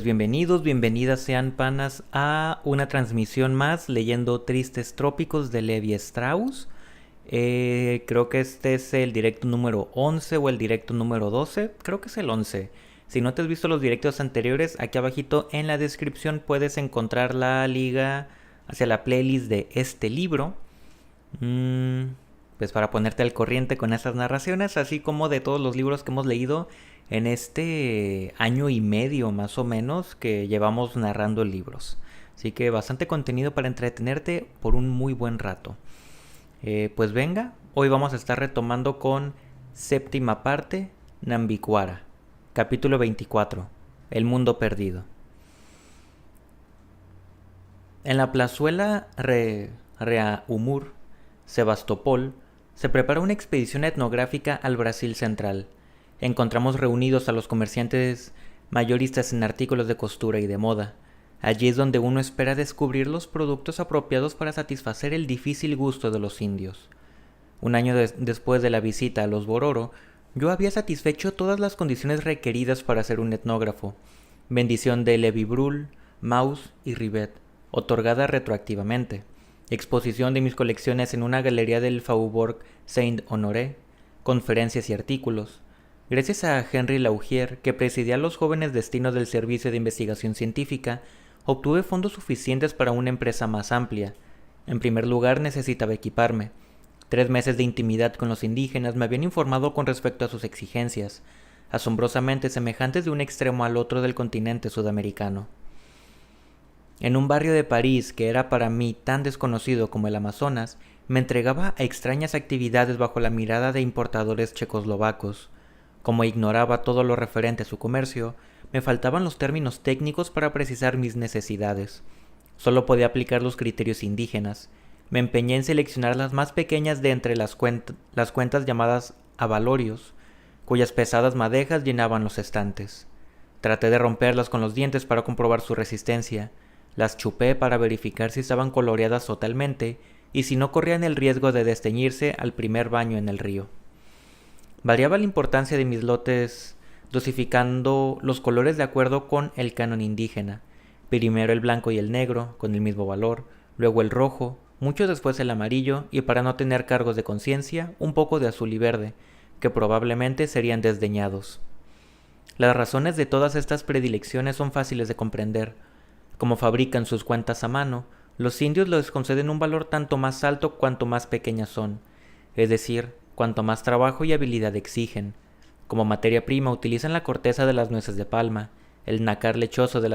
Bienvenidos, bienvenidas sean panas a una transmisión más leyendo Tristes Trópicos de Levi Strauss. Creo que este es el directo número 11 o el directo número 12. Creo que es el 11. Si no te has visto los directos anteriores, aquí abajito en la descripción puedes encontrar la liga hacia la playlist de este libro. Pues para ponerte al corriente con esas narraciones, así como de todos los libros que hemos leído en este año y medio más o menos que llevamos narrando libros. Así que bastante contenido para entretenerte por un muy buen rato. Pues venga, hoy vamos a estar retomando con séptima parte, Nambiquara, capítulo 24, El mundo perdido. En la plazuela Reaumur, Sebastopol, se prepara una expedición etnográfica al Brasil central. Encontramos reunidos a los comerciantes mayoristas en artículos de costura y de moda. Allí es donde uno espera descubrir los productos apropiados para satisfacer el difícil gusto de los indios. Un año después de la visita a los Bororo, yo había satisfecho todas las condiciones requeridas para ser un etnógrafo. Bendición de Levi-Bruhl, Mauss y Rivet, otorgada retroactivamente. Exposición de mis colecciones en una galería del Faubourg Saint-Honoré. Conferencias y artículos. Gracias a Henry Laugier, que presidía los jóvenes destinos del Servicio de Investigación Científica, obtuve fondos suficientes para una empresa más amplia. En primer lugar, necesitaba equiparme. 3 meses de intimidad con los indígenas me habían informado con respecto a sus exigencias, asombrosamente semejantes de un extremo al otro del continente sudamericano. En un barrio de París que era para mí tan desconocido como el Amazonas, me entregaba a extrañas actividades bajo la mirada de importadores checoslovacos. Como ignoraba todo lo referente a su comercio, me faltaban los términos técnicos para precisar mis necesidades. Solo podía aplicar los criterios indígenas. Me empeñé en seleccionar las más pequeñas de entre las cuentas llamadas abalorios, cuyas pesadas madejas llenaban los estantes. Traté de romperlas con los dientes para comprobar su resistencia. Las chupé para verificar si estaban coloreadas totalmente y si no corrían el riesgo de desteñirse al primer baño en el río. Variaba la importancia de mis lotes dosificando los colores de acuerdo con el canon indígena. Primero el blanco y el negro, con el mismo valor, luego el rojo, mucho después el amarillo y para no tener cargos de conciencia, un poco de azul y verde, que probablemente serían desdeñados. Las razones de todas estas predilecciones son fáciles de comprender. Como fabrican sus cuentas a mano, los indios les conceden un valor tanto más alto cuanto más pequeñas son, es decir, cuanto más trabajo y habilidad exigen. Como materia prima utilizan la corteza de las nueces de palma, el nácar lechoso de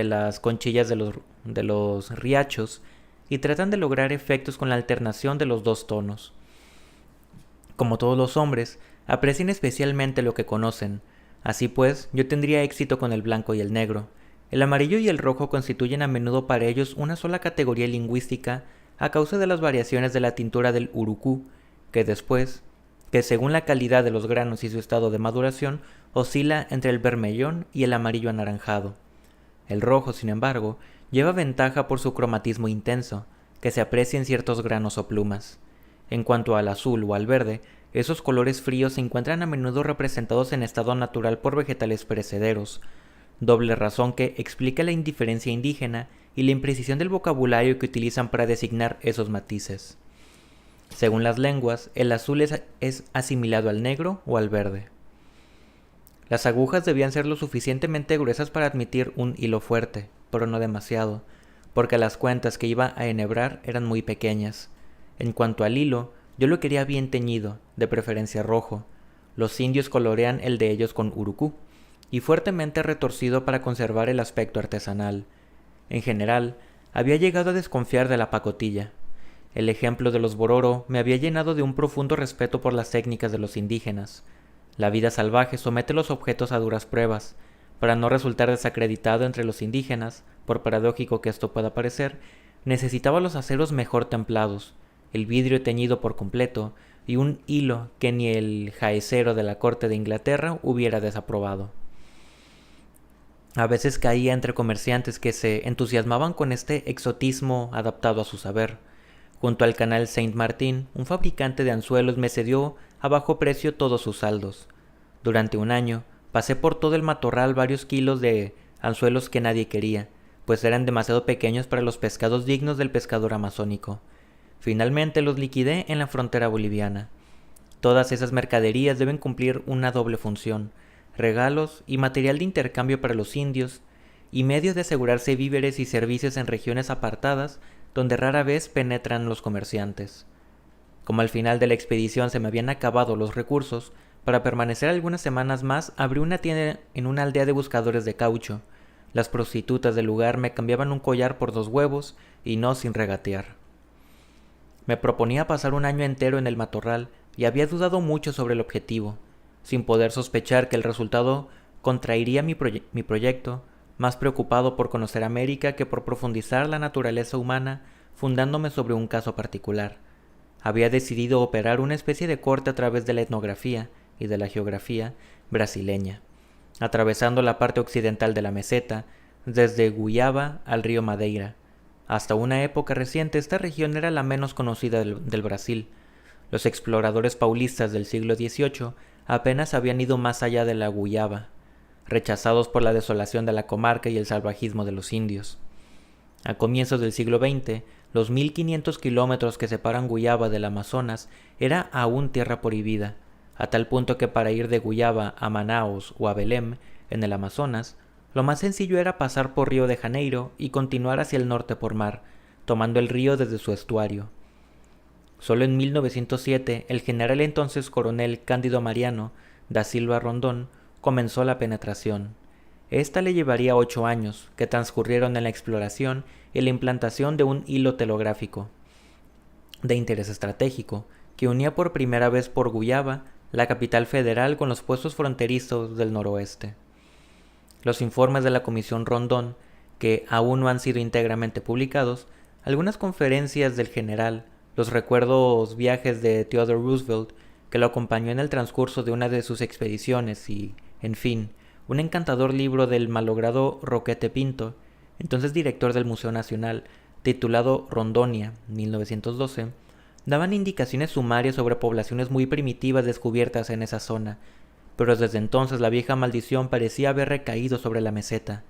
las conchillas de los riachos, y tratan de lograr efectos con la alternación de los dos tonos. Como todos los hombres, aprecian especialmente lo que conocen. Así pues, yo tendría éxito con el blanco y el negro. El amarillo y el rojo constituyen a menudo para ellos una sola categoría lingüística a causa de las variaciones de la tintura del urucú, que según la calidad de los granos y su estado de maduración, oscila entre el vermellón y el amarillo anaranjado. El rojo, sin embargo, lleva ventaja por su cromatismo intenso, que se aprecia en ciertos granos o plumas. En cuanto al azul o al verde, esos colores fríos se encuentran a menudo representados en estado natural por vegetales perecederos, doble razón que explica la indiferencia indígena y la imprecisión del vocabulario que utilizan para designar esos matices. Según las lenguas, el azul es asimilado al negro o al verde. Las agujas debían ser lo suficientemente gruesas para admitir un hilo fuerte, pero no demasiado, porque las cuentas que iba a enhebrar eran muy pequeñas. En cuanto al hilo, yo lo quería bien teñido, de preferencia rojo. Los indios colorean el de ellos con urucú, y fuertemente retorcido para conservar el aspecto artesanal. En general, había llegado a desconfiar de la pacotilla. El ejemplo de los Bororo me había llenado de un profundo respeto por las técnicas de los indígenas. La vida salvaje somete los objetos a duras pruebas. Para no resultar desacreditado entre los indígenas, por paradójico que esto pueda parecer, necesitaba los aceros mejor templados, el vidrio teñido por completo y un hilo que ni el jaecero de la corte de Inglaterra hubiera desaprobado. A veces caía entre comerciantes que se entusiasmaban con este exotismo adaptado a su saber. Junto al canal Saint-Martin, un fabricante de anzuelos me cedió a bajo precio todos sus saldos. Durante un año, pasé por todo el matorral varios kilos de anzuelos que nadie quería, pues eran demasiado pequeños para los pescados dignos del pescador amazónico. Finalmente los liquidé en la frontera boliviana. Todas esas mercaderías deben cumplir una doble función: regalos y material de intercambio para los indios, y medio de asegurarse víveres y servicios en regiones apartadas donde rara vez penetran los comerciantes. Como al final de la expedición se me habían acabado los recursos, para permanecer algunas semanas más abrí una tienda en una aldea de buscadores de caucho. Las prostitutas del lugar me cambiaban un collar por 2 huevos, y no sin regatear. Me proponía pasar un año entero en el matorral, y había dudado mucho sobre el objetivo, sin poder sospechar que el resultado contrairía mi proyecto, más preocupado por conocer América que por profundizar la naturaleza humana, fundándome sobre un caso particular. Había decidido operar una especie de corte a través de la etnografía y de la geografía brasileña, atravesando la parte occidental de la meseta, desde Guyaba al río Madeira. Hasta una época reciente esta región era la menos conocida del Brasil. Los exploradores paulistas del siglo XVIII apenas habían ido más allá de la Guyaba, rechazados por la desolación de la comarca y el salvajismo de los indios. A comienzos del siglo XX, los 1500 kilómetros que separan Guyaba del Amazonas era aún tierra prohibida, a tal punto que para ir de Guyaba a Manaos o a Belém, en el Amazonas, lo más sencillo era pasar por Río de Janeiro y continuar hacia el norte por mar, tomando el río desde su estuario. Solo en 1907 el general entonces coronel Cândido Mariano da Silva Rondón comenzó la penetración. Esta le llevaría 8 años, que transcurrieron en la exploración y la implantación de un hilo telegráfico de interés estratégico, que unía por primera vez por Guyaba la capital federal con los puestos fronterizos del noroeste. Los informes de la Comisión Rondón, que aún no han sido íntegramente publicados, algunas conferencias del general, los recuerdos viajes de Theodore Roosevelt, que lo acompañó en el transcurso de una de sus expediciones y, en fin, un encantador libro del malogrado Roquete Pinto, entonces director del Museo Nacional, titulado Rondonia, 1912, daban indicaciones sumarias sobre poblaciones muy primitivas descubiertas en esa zona, pero desde entonces la vieja maldición parecía haber recaído sobre la meseta.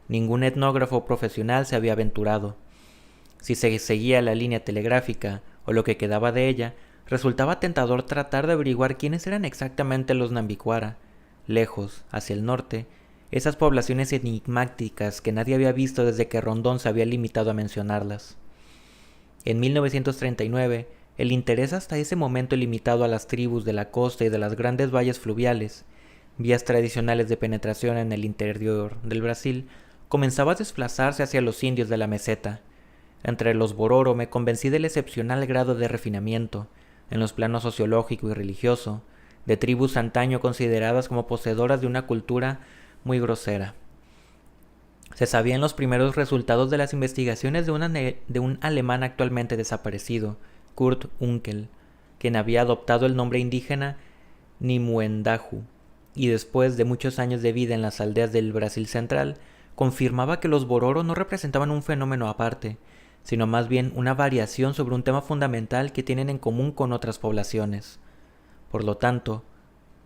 Ningún etnógrafo profesional se había aventurado. Si se seguía la línea telegráfica, o lo que quedaba de ella, resultaba tentador tratar de averiguar quiénes eran exactamente los Nambiquara. Lejos, hacia el norte, esas poblaciones enigmáticas que nadie había visto desde que Rondón se había limitado a mencionarlas. En 1939, el interés hasta ese momento limitado a las tribus de la costa y de las grandes valles fluviales, vías tradicionales de penetración en el interior del Brasil, comenzaba a desplazarse hacia los indios de la meseta. Entre los Bororo me convencí del excepcional grado de refinamiento, en los planos sociológico y religioso, de tribus antaño consideradas como poseedoras de una cultura muy grosera. Se sabían los primeros resultados de las investigaciones de un alemán actualmente desaparecido, Kurt Unkel, quien había adoptado el nombre indígena Nimuendahu, y después de muchos años de vida en las aldeas del Brasil central, confirmaba que los Bororo no representaban un fenómeno aparte, sino más bien una variación sobre un tema fundamental que tienen en común con otras poblaciones. Por lo tanto,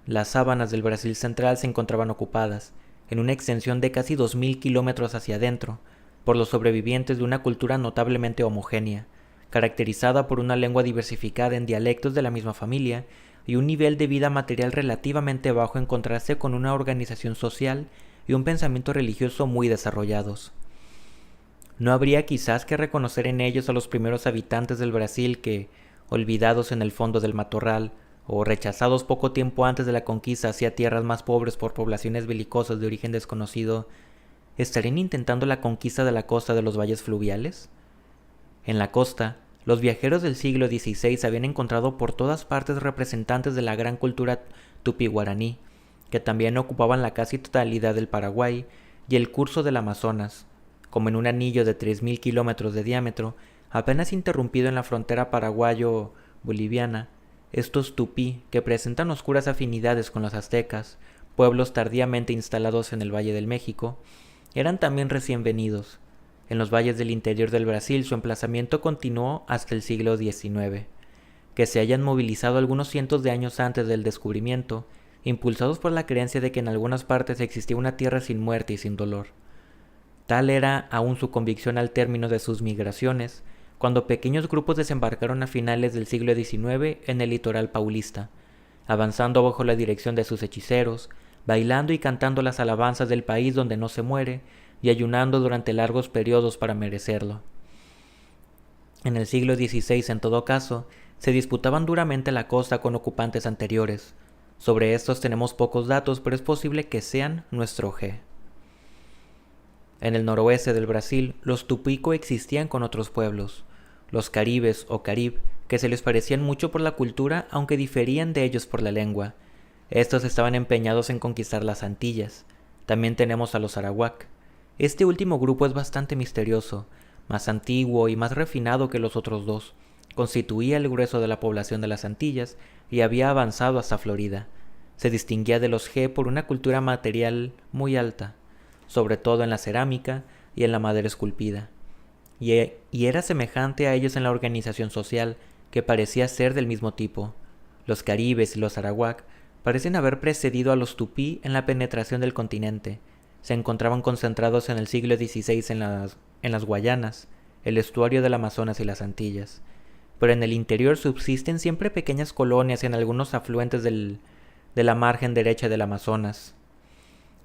las sabanas del Brasil central se encontraban ocupadas, en una extensión de casi 2000 kilómetros hacia adentro, por los sobrevivientes de una cultura notablemente homogénea, caracterizada por una lengua diversificada en dialectos de la misma familia y un nivel de vida material relativamente bajo en contraste con una organización social y un pensamiento religioso muy desarrollados. No habría quizás que reconocer en ellos a los primeros habitantes del Brasil que, olvidados en el fondo del matorral, o rechazados poco tiempo antes de la conquista hacia tierras más pobres por poblaciones belicosas de origen desconocido, ¿estarían intentando la conquista de la costa de los valles fluviales? En la costa, los viajeros del siglo XVI habían encontrado por todas partes representantes de la gran cultura tupi-guaraní, que también ocupaban la casi totalidad del Paraguay y el curso del Amazonas, como en un anillo de 3000 kilómetros de diámetro, apenas interrumpido en la frontera paraguayo-boliviana. Estos tupí, que presentan oscuras afinidades con los aztecas, pueblos tardíamente instalados en el Valle del México, eran también recién venidos. En los valles del interior del Brasil su emplazamiento continuó hasta el siglo XIX. Que se hayan movilizado algunos cientos de años antes del descubrimiento, impulsados por la creencia de que en algunas partes existía una tierra sin muerte y sin dolor. Tal era aún su convicción al término de sus migraciones, cuando pequeños grupos desembarcaron a finales del siglo XIX en el litoral paulista, avanzando bajo la dirección de sus hechiceros, bailando y cantando las alabanzas del país donde no se muere, y ayunando durante largos periodos para merecerlo. En el siglo XVI, en todo caso, se disputaban duramente la costa con ocupantes anteriores. Sobre estos tenemos pocos datos, pero es posible que sean nuestro G. En el noroeste del Brasil, los tupí coexistían con otros pueblos, los caribes o carib, que se les parecían mucho por la cultura, aunque diferían de ellos por la lengua. Estos estaban empeñados en conquistar las Antillas. También tenemos a los arawak. Este último grupo es bastante misterioso, más antiguo y más refinado que los otros dos. Constituía el grueso de la población de las Antillas y había avanzado hasta Florida. Se distinguía de los G por una cultura material muy alta, sobre todo en la cerámica y en la madera esculpida. Y era semejante a ellos en la organización social, que parecía ser del mismo tipo. Los caribes y los arawak parecen haber precedido a los tupí en la penetración del continente. Se encontraban concentrados en el siglo XVI en las Guayanas, el estuario del Amazonas y las Antillas. Pero en el interior subsisten siempre pequeñas colonias en algunos afluentes de la margen derecha del Amazonas.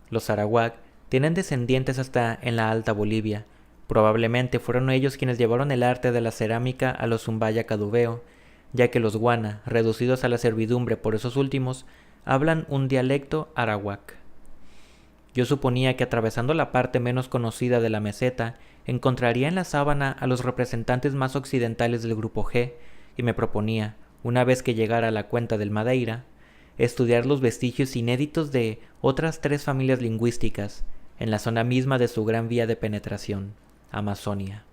Los arawak tienen descendientes hasta en la Alta Bolivia. Probablemente fueron ellos quienes llevaron el arte de la cerámica a los Umbaya Cadubeo, ya que los guana, reducidos a la servidumbre por esos últimos, hablan un dialecto arawak. Yo suponía que atravesando la parte menos conocida de la meseta, encontraría en la sabana a los representantes más occidentales del grupo G, y me proponía, una vez que llegara a la cuenca del Madeira, estudiar los vestigios inéditos de otras 3 familias lingüísticas, en la zona misma de su gran vía de penetración, Amazonia.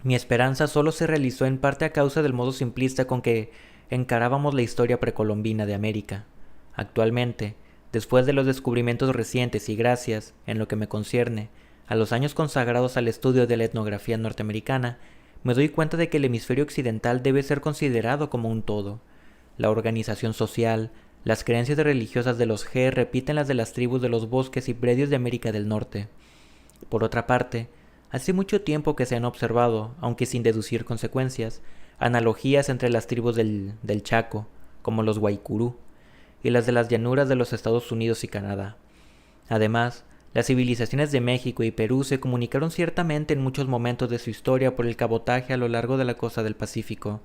Mi esperanza solo se realizó en parte a causa del modo simplista con que encarábamos la historia precolombina de América. Actualmente, después de los descubrimientos recientes y gracias, en lo que me concierne, a los años consagrados al estudio de la etnografía norteamericana, me doy cuenta de que el hemisferio occidental debe ser considerado como un todo. La organización social, las creencias religiosas de los G repiten las de las tribus de los bosques y predios de América del Norte. Por otra parte, hace mucho tiempo que se han observado, aunque sin deducir consecuencias, analogías entre las tribus del Chaco, como los Guaycurú, y las de las llanuras de los Estados Unidos y Canadá. Además, las civilizaciones de México y Perú se comunicaron ciertamente en muchos momentos de su historia por el cabotaje a lo largo de la costa del Pacífico.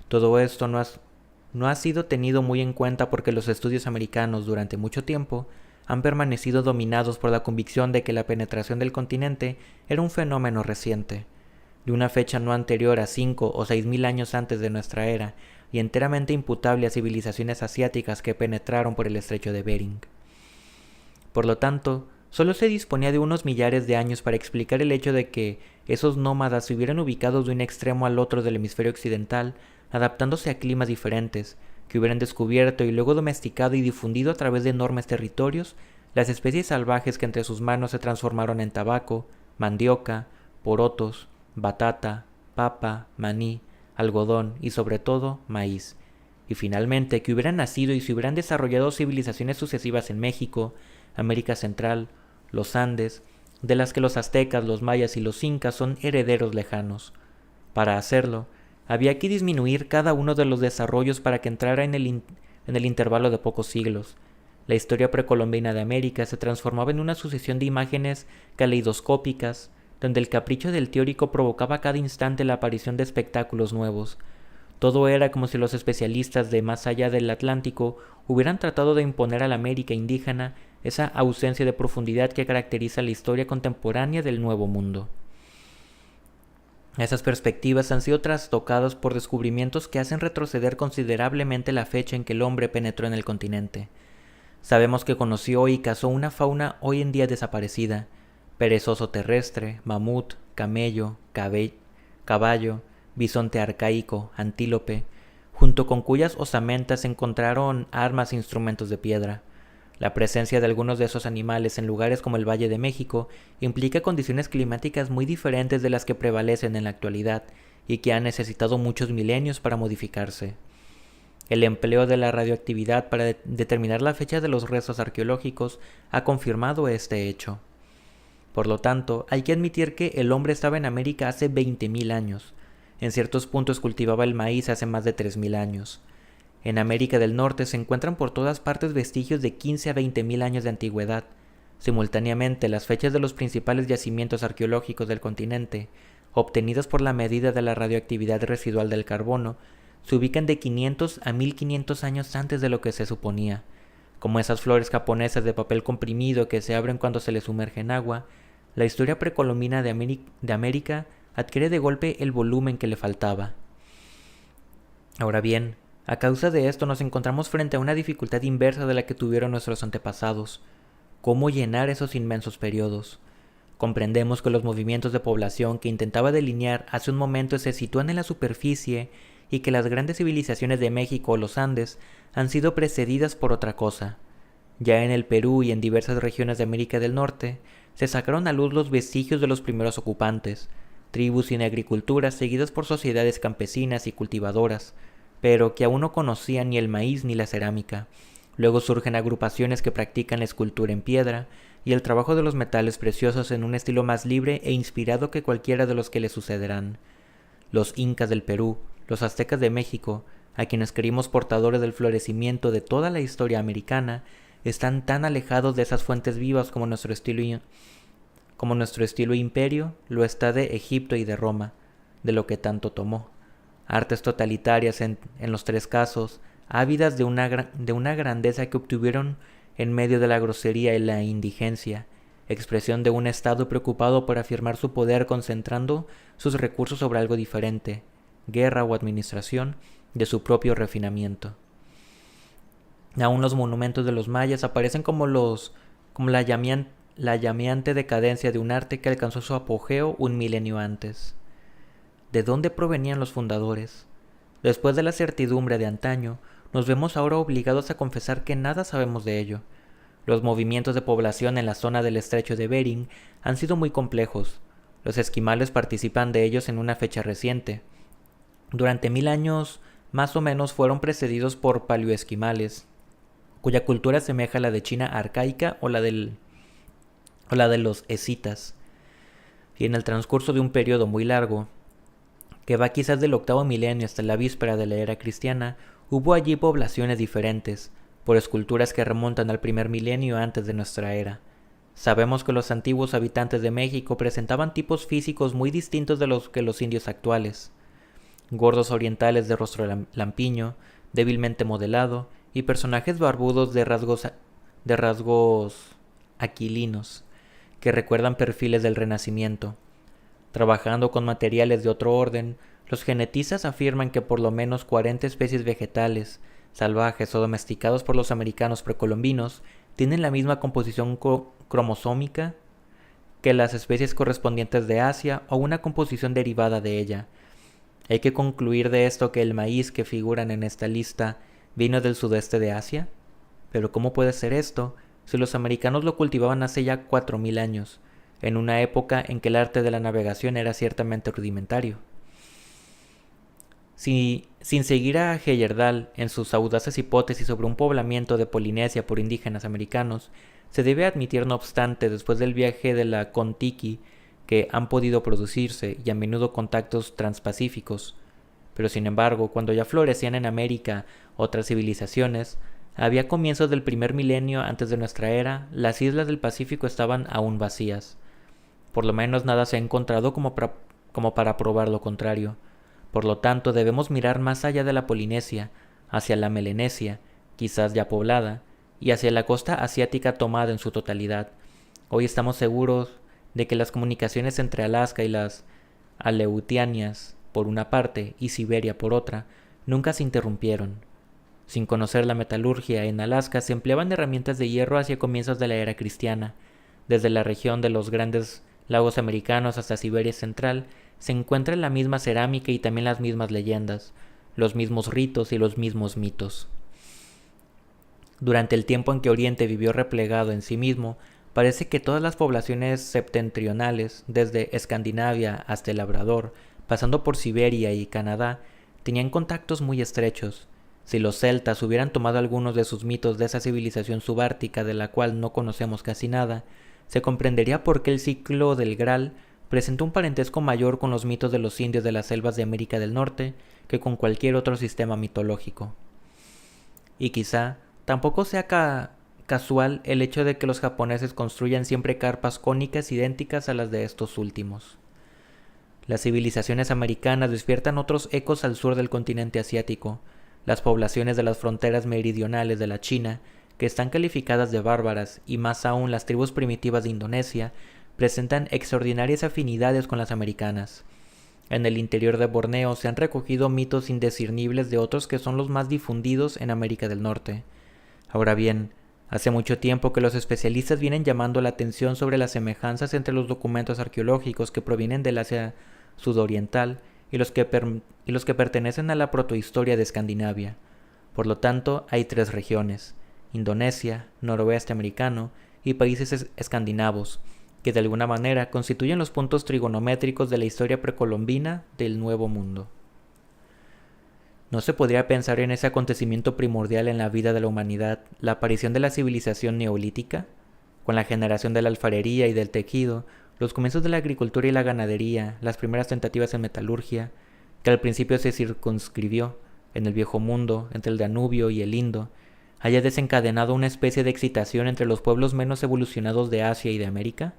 Todo esto no ha sido tenido muy en cuenta porque los estudios americanos durante mucho tiempo han permanecido dominados por la convicción de que la penetración del continente era un fenómeno reciente, de una fecha no anterior a 5 o 6.000 años antes de nuestra era, y enteramente imputable a civilizaciones asiáticas que penetraron por el estrecho de Bering. Por lo tanto, solo se disponía de unos millares de años para explicar el hecho de que esos nómadas se hubieran ubicado de un extremo al otro del hemisferio occidental, adaptándose a climas diferentes, que hubieran descubierto y luego domesticado y difundido a través de enormes territorios las especies salvajes que entre sus manos se transformaron en tabaco, mandioca, porotos, batata, papa, maní, algodón y sobre todo maíz, y finalmente que hubieran nacido y se hubieran desarrollado civilizaciones sucesivas en México, América Central, los Andes, de las que los aztecas, los mayas y los incas son herederos lejanos. Para hacerlo, había que disminuir cada uno de los desarrollos para que entrara en el intervalo de pocos siglos. La historia precolombina de América se transformaba en una sucesión de imágenes caleidoscópicas, donde el capricho del teórico provocaba a cada instante la aparición de espectáculos nuevos. Todo era como si los especialistas de más allá del Atlántico hubieran tratado de imponer a la América indígena esa ausencia de profundidad que caracteriza la historia contemporánea del Nuevo Mundo. Esas perspectivas han sido trastocadas por descubrimientos que hacen retroceder considerablemente la fecha en que el hombre penetró en el continente. Sabemos que conoció y cazó una fauna hoy en día desaparecida: perezoso terrestre, mamut, camello, caballo, bisonte arcaico, antílope, junto con cuyas osamentas se encontraron armas e instrumentos de piedra. La presencia de algunos de esos animales en lugares como el Valle de México implica condiciones climáticas muy diferentes de las que prevalecen en la actualidad y que han necesitado muchos milenios para modificarse. El empleo de la radioactividad para determinar la fecha de los restos arqueológicos ha confirmado este hecho. Por lo tanto, hay que admitir que el hombre estaba en América hace 20.000 años. En ciertos puntos cultivaba el maíz hace más de 3.000 años. En América del Norte se encuentran por todas partes vestigios de 15 a 20.000 años de antigüedad. Simultáneamente, las fechas de los principales yacimientos arqueológicos del continente, obtenidas por la medida de la radioactividad residual del carbono, se ubican de 500 a 1500 años antes de lo que se suponía. Como esas flores japonesas de papel comprimido que se abren cuando se les sumerge en agua, la historia precolombina de América adquiere de golpe el volumen que le faltaba. Ahora bien, a causa de esto nos encontramos frente a una dificultad inversa de la que tuvieron nuestros antepasados: ¿cómo llenar esos inmensos periodos? Comprendemos que los movimientos de población que intentaba delinear hace un momento se sitúan en la superficie y que las grandes civilizaciones de México o los Andes han sido precedidas por otra cosa. Ya en el Perú y en diversas regiones de América del Norte se sacaron a luz los vestigios de los primeros ocupantes, tribus sin agricultura seguidas por sociedades campesinas y cultivadoras, pero que aún no conocían ni el maíz ni la cerámica. Luego surgen agrupaciones que practican la escultura en piedra y el trabajo de los metales preciosos en un estilo más libre e inspirado que cualquiera de los que le sucederán. Los incas del Perú, los aztecas de México, a quienes creímos portadores del florecimiento de toda la historia americana, están tan alejados de esas fuentes vivas como nuestro estilo imperio lo está de Egipto y de Roma, de lo que tanto tomó. Artes totalitarias en los tres casos, ávidas de una grandeza que obtuvieron en medio de la grosería y la indigencia, expresión de un Estado preocupado por afirmar su poder concentrando sus recursos sobre algo diferente, guerra o administración, de su propio refinamiento. Aún los monumentos de los mayas aparecen como la llameante decadencia de un arte que alcanzó su apogeo un milenio antes. ¿De dónde provenían los fundadores? Después de la certidumbre de antaño, nos vemos ahora obligados a confesar que nada sabemos de ello. Los movimientos de población en la zona del estrecho de Bering han sido muy complejos. Los esquimales participan de ellos en una fecha reciente. Durante 1000 años, más o menos, fueron precedidos por paleoesquimales, cuya cultura asemeja a la de China arcaica o la de los escitas. Y en el transcurso de un periodo muy largo, que va quizás del octavo milenio hasta la víspera de la era cristiana, hubo allí poblaciones diferentes, por esculturas que remontan al primer milenio antes de nuestra era. Sabemos que los antiguos habitantes de México presentaban tipos físicos muy distintos de los que los indios actuales. Gordos orientales de rostro lampiño, débilmente modelado, y personajes barbudos de rasgos aquilinos, que recuerdan perfiles del Renacimiento. Trabajando con materiales de otro orden, los genetistas afirman que por lo menos 40 especies vegetales, salvajes o domesticados por los americanos precolombinos, tienen la misma composición cromosómica que las especies correspondientes de Asia o una composición derivada de ella. ¿Hay que concluir de esto que el maíz que figuran en esta lista vino del sudeste de Asia? Pero ¿cómo puede ser esto si los americanos lo cultivaban hace ya 4000 años, en una época en que el arte de la navegación era ciertamente rudimentario? Sin seguir a Heyerdahl en sus audaces hipótesis sobre un poblamiento de Polinesia por indígenas americanos, se debe admitir, no obstante, después del viaje de la Kon-Tiki, que han podido producirse y a menudo contactos transpacíficos. Pero sin embargo, cuando ya florecían en América otras civilizaciones, había comienzos del primer milenio antes de nuestra era, las islas del Pacífico estaban aún vacías. Por lo menos nada se ha encontrado como para probar lo contrario. Por lo tanto, debemos mirar más allá de la Polinesia, hacia la Melanesia, quizás ya poblada, y hacia la costa asiática tomada en su totalidad. Hoy estamos seguros de que las comunicaciones entre Alaska y las Aleutianias, por una parte, y Siberia por otra, nunca se interrumpieron. Sin conocer la metalurgia, en Alaska se empleaban herramientas de hierro hacia comienzos de la era cristiana. Desde la región de los grandes lagos americanos hasta Siberia central, se encuentra la misma cerámica y también las mismas leyendas, los mismos ritos y los mismos mitos. Durante el tiempo en que Oriente vivió replegado en sí mismo, parece que todas las poblaciones septentrionales, desde Escandinavia hasta el Labrador, pasando por Siberia y Canadá, tenían contactos muy estrechos. Si los celtas hubieran tomado algunos de sus mitos de esa civilización subártica de la cual no conocemos casi nada, se comprendería por qué el ciclo del Graal presentó un parentesco mayor con los mitos de los indios de las selvas de América del Norte que con cualquier otro sistema mitológico. Y quizá tampoco sea casual el hecho de que los japoneses construyan siempre carpas cónicas idénticas a las de estos últimos. Las civilizaciones americanas despiertan otros ecos al sur del continente asiático. Las poblaciones de las fronteras meridionales de la China, que están calificadas de bárbaras, y más aún las tribus primitivas de Indonesia, presentan extraordinarias afinidades con las americanas. En el interior de Borneo se han recogido mitos indiscernibles de otros que son los más difundidos en América del Norte. Ahora bien, hace mucho tiempo que los especialistas vienen llamando la atención sobre las semejanzas entre los documentos arqueológicos que provienen del Asia sudoriental y los que pertenecen a la protohistoria de Escandinavia. Por lo tanto, hay tres regiones: Indonesia, noroeste americano y países escandinavos, que de alguna manera constituyen los puntos trigonométricos de la historia precolombina del Nuevo Mundo. ¿No se podría pensar en ese acontecimiento primordial en la vida de la humanidad, la aparición de la civilización neolítica? Con la generación de la alfarería y del tejido, los comienzos de la agricultura y la ganadería, las primeras tentativas en metalurgia, que al principio se circunscribió en el Viejo Mundo, entre el Danubio y el Indo, haya desencadenado una especie de excitación entre los pueblos menos evolucionados de Asia y de América?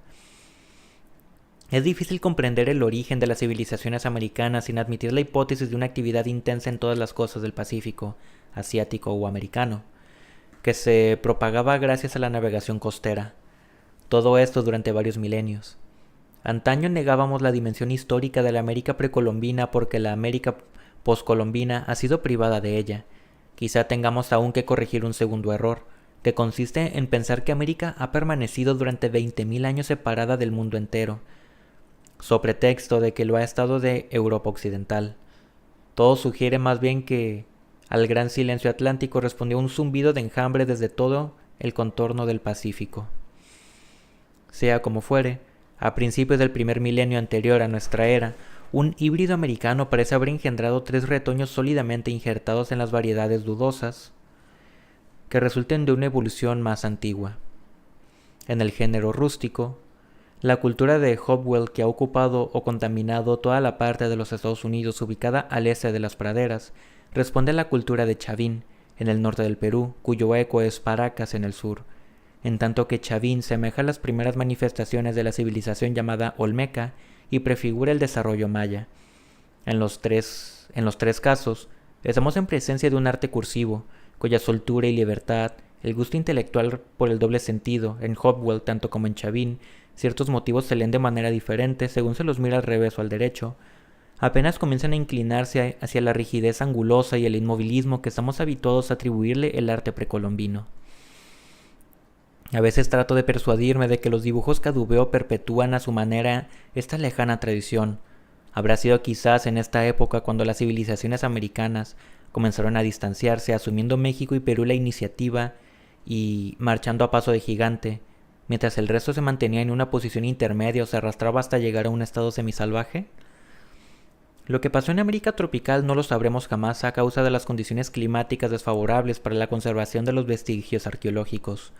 Es difícil comprender el origen de las civilizaciones americanas sin admitir la hipótesis de una actividad intensa en todas las costas del Pacífico, asiático o americano, que se propagaba gracias a la navegación costera. Todo esto durante varios milenios. Antaño negábamos la dimensión histórica de la América precolombina porque la América poscolombina ha sido privada de ella. Quizá tengamos aún que corregir un segundo error, que consiste en pensar que América ha permanecido durante 20.000 años separada del mundo entero, so pretexto de que lo ha estado de Europa Occidental. Todo sugiere más bien que al gran silencio atlántico respondió un zumbido de enjambre desde todo el contorno del Pacífico. Sea como fuere, a principios del primer milenio anterior a nuestra era, un híbrido americano parece haber engendrado 3 retoños sólidamente injertados en las variedades dudosas que resulten de una evolución más antigua. En el género rústico, la cultura de Hopewell, que ha ocupado o contaminado toda la parte de los Estados Unidos ubicada al este de las praderas, responde a la cultura de Chavín, en el norte del Perú, cuyo eco es Paracas en el sur, en tanto que Chavín semeja las primeras manifestaciones de la civilización llamada Olmeca y prefigura el desarrollo maya. En los tres casos, estamos en presencia de un arte cursivo, cuya soltura y libertad, el gusto intelectual por el doble sentido, en Hopewell tanto como en Chavín, ciertos motivos se leen de manera diferente según se los mira al revés o al derecho, apenas comienzan a inclinarse hacia la rigidez angulosa y el inmovilismo que estamos habituados a atribuirle el arte precolombino. A veces trato de persuadirme de que los dibujos que Dubeo perpetúan a su manera esta lejana tradición. Habrá sido quizás en esta época cuando las civilizaciones americanas comenzaron a distanciarse, asumiendo México y Perú la iniciativa y marchando a paso de gigante, mientras el resto se mantenía en una posición intermedia o se arrastraba hasta llegar a un estado semisalvaje. Lo que pasó en América tropical no lo sabremos jamás a causa de las condiciones climáticas desfavorables para la conservación de los vestigios arqueológicos,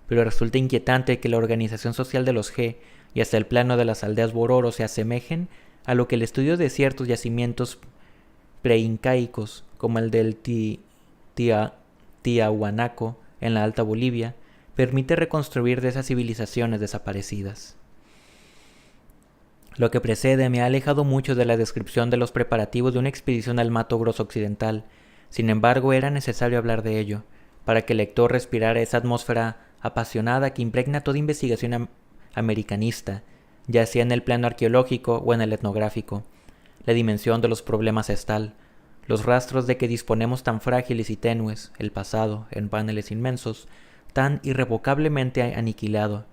pero resulta inquietante que la organización social de los G y hasta el plano de las aldeas Bororo se asemejen a lo que el estudio de ciertos yacimientos preincaicos, como el del Tiahuanaco en la Alta Bolivia, permite reconstruir de esas civilizaciones desaparecidas. Lo que precede me ha alejado mucho de la descripción de los preparativos de una expedición al Mato Grosso occidental. Sin embargo, era necesario hablar de ello, para que el lector respirara esa atmósfera apasionada que impregna toda investigación americanista, ya sea en el plano arqueológico o en el etnográfico. La dimensión de los problemas es tal, los rastros de que disponemos tan frágiles y tenues, el pasado, en paneles inmensos, tan irrevocablemente aniquilado,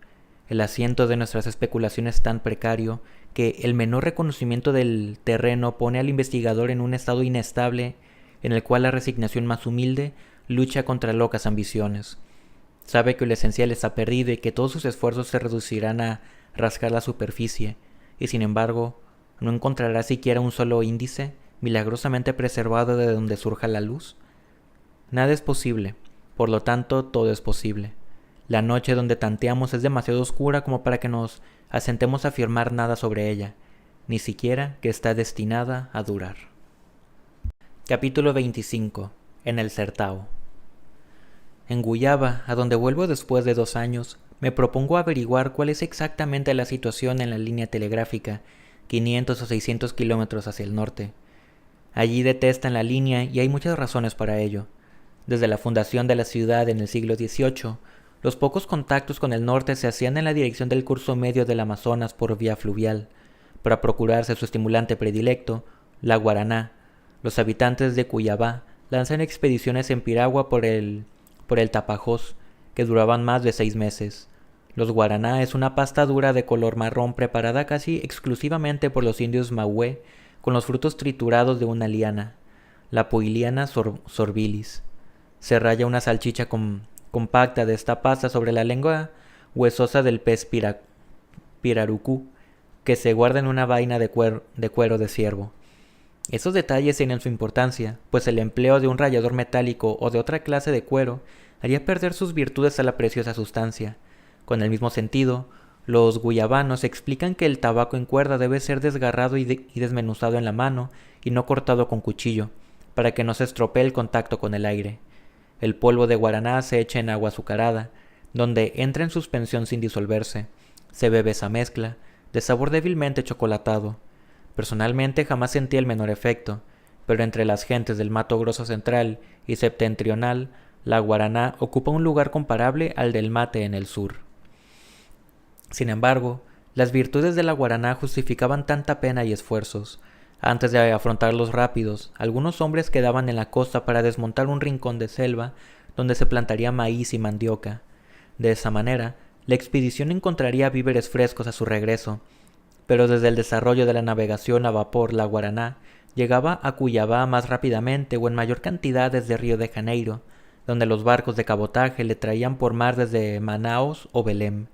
el asiento de nuestras especulaciones tan precario, que el menor reconocimiento del terreno pone al investigador en un estado inestable en el cual la resignación más humilde lucha contra locas ambiciones. Sabe que lo esencial está perdido y que todos sus esfuerzos se reducirán a rascar la superficie, y sin embargo, no encontrará siquiera un solo índice milagrosamente preservado de donde surja la luz. Nada es posible, por lo tanto todo es posible. La noche donde tanteamos es demasiado oscura como para que nos asentemos a afirmar nada sobre ella, ni siquiera que está destinada a durar. Capítulo 25. En el Sertao. En Guyaba, a donde vuelvo después de 2 años, me propongo averiguar cuál es exactamente la situación en la línea telegráfica, 500 o 600 kilómetros hacia el norte. Allí detestan la línea y hay muchas razones para ello. Desde la fundación de la ciudad en el siglo XVIII, los pocos contactos con el norte se hacían en la dirección del curso medio del Amazonas por vía fluvial. Para procurarse su estimulante predilecto, la guaraná, los habitantes de Cuyabá lanzan expediciones en piragua por el Tapajós, que duraban más de 6 meses. Los guaraná es una pasta dura de color marrón preparada casi exclusivamente por los indios Mahué con los frutos triturados de una liana, la Puiliana sorbilis. Se raya una salchicha compacta de esta pasta sobre la lengua huesosa del pez pirarucú, que se guarda en una vaina de cuero de ciervo. Esos detalles tienen su importancia, pues el empleo de un rallador metálico o de otra clase de cuero haría perder sus virtudes a la preciosa sustancia. Con el mismo sentido, los guyabanos explican que el tabaco en cuerda debe ser desgarrado y desmenuzado en la mano y no cortado con cuchillo, para que no se estropee el contacto con el aire. El polvo de guaraná se echa en agua azucarada, donde entra en suspensión sin disolverse. Se bebe esa mezcla, de sabor débilmente chocolatado. Personalmente jamás sentí el menor efecto, pero entre las gentes del Mato Grosso central y septentrional, la guaraná ocupa un lugar comparable al del mate en el sur. Sin embargo, las virtudes de la guaraná justificaban tanta pena y esfuerzos. Antes de afrontar los rápidos, algunos hombres quedaban en la costa para desmontar un rincón de selva donde se plantaría maíz y mandioca. De esa manera, la expedición encontraría víveres frescos a su regreso, pero desde el desarrollo de la navegación a vapor la guaraná llegaba a Cuyabá más rápidamente o en mayor cantidad desde Río de Janeiro, donde los barcos de cabotaje le traían por mar desde Manaos o Belém.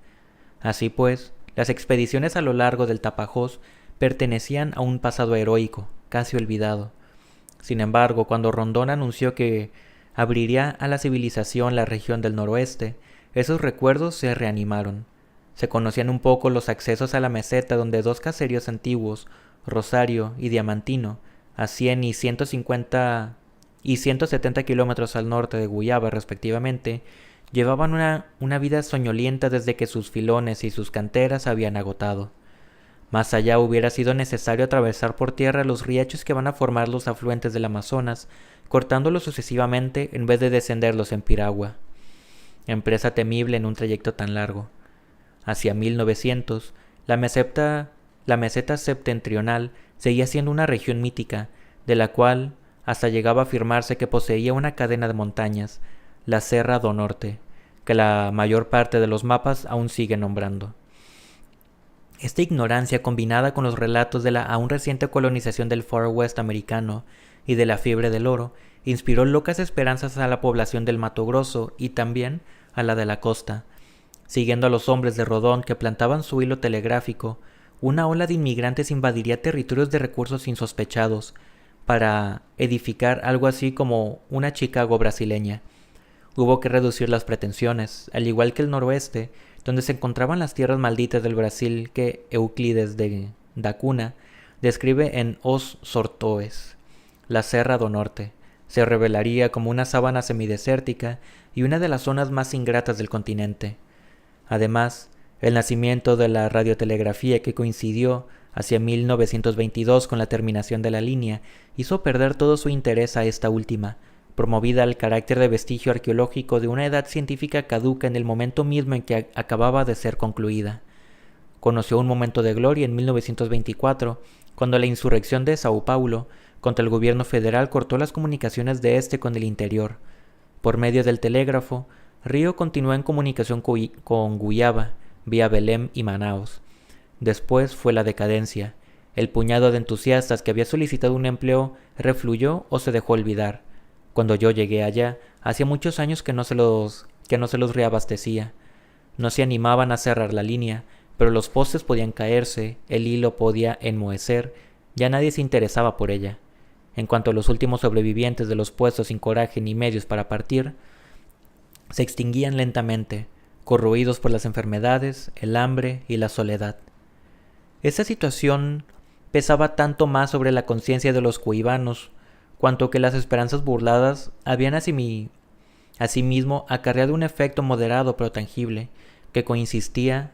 Así pues, las expediciones a lo largo del Tapajós pertenecían a un pasado heroico, casi olvidado. Sin embargo, cuando Rondón anunció que abriría a la civilización la región del noroeste, esos recuerdos se reanimaron. Se conocían un poco los accesos a la meseta donde 2 caseríos antiguos, Rosario y Diamantino, a 100 y 150 y 170 kilómetros al norte de Guyaba respectivamente, llevaban una vida soñolienta desde que sus filones y sus canteras habían agotado. Más allá hubiera sido necesario atravesar por tierra los riachos que van a formar los afluentes del Amazonas, cortándolos sucesivamente en vez de descenderlos en piragua. Empresa temible en un trayecto tan largo. Hacia 1900, la meseta septentrional seguía siendo una región mítica, de la cual hasta llegaba a afirmarse que poseía una cadena de montañas, la Serra do Norte, que la mayor parte de los mapas aún sigue nombrando. Esta ignorancia, combinada con los relatos de la aún reciente colonización del Far West americano y de la fiebre del oro, inspiró locas esperanzas a la población del Mato Grosso y también a la de la costa. Siguiendo a los hombres de Rodón que plantaban su hilo telegráfico, una ola de inmigrantes invadiría territorios de recursos insospechados para edificar algo así como una Chicago brasileña. Hubo que reducir las pretensiones, al igual que el noroeste, donde se encontraban las tierras malditas del Brasil que Euclides da Cunha describe en Os Sortoes. La Serra do Norte se revelaría como una sabana semidesértica y una de las zonas más ingratas del continente. Además, el nacimiento de la radiotelegrafía, que coincidió hacia 1922 con la terminación de la línea, hizo perder todo su interés a esta última, promovida al carácter de vestigio arqueológico de una edad científica caduca en el momento mismo en que acababa de ser concluida. Conoció un momento de gloria en 1924, cuando la insurrección de Sao Paulo contra el gobierno federal cortó las comunicaciones de este con el interior. Por medio del telégrafo, Río continuó en comunicación con Guyaba, vía Belém y Manaos. Después fue la decadencia. El puñado de entusiastas que había solicitado un empleo refluyó o se dejó olvidar. Cuando yo llegué allá, hacía muchos años que no se los reabastecía. No se animaban a cerrar la línea, pero los postes podían caerse, el hilo podía enmohecer, ya nadie se interesaba por ella. En cuanto a los últimos sobrevivientes de los puestos sin coraje ni medios para partir, se extinguían lentamente. corroídos por las enfermedades, el hambre y la soledad. Esta situación pesaba tanto más sobre la conciencia de los cuivanos, cuanto que las esperanzas burladas habían asimismo acarreado un efecto moderado pero tangible, que consistía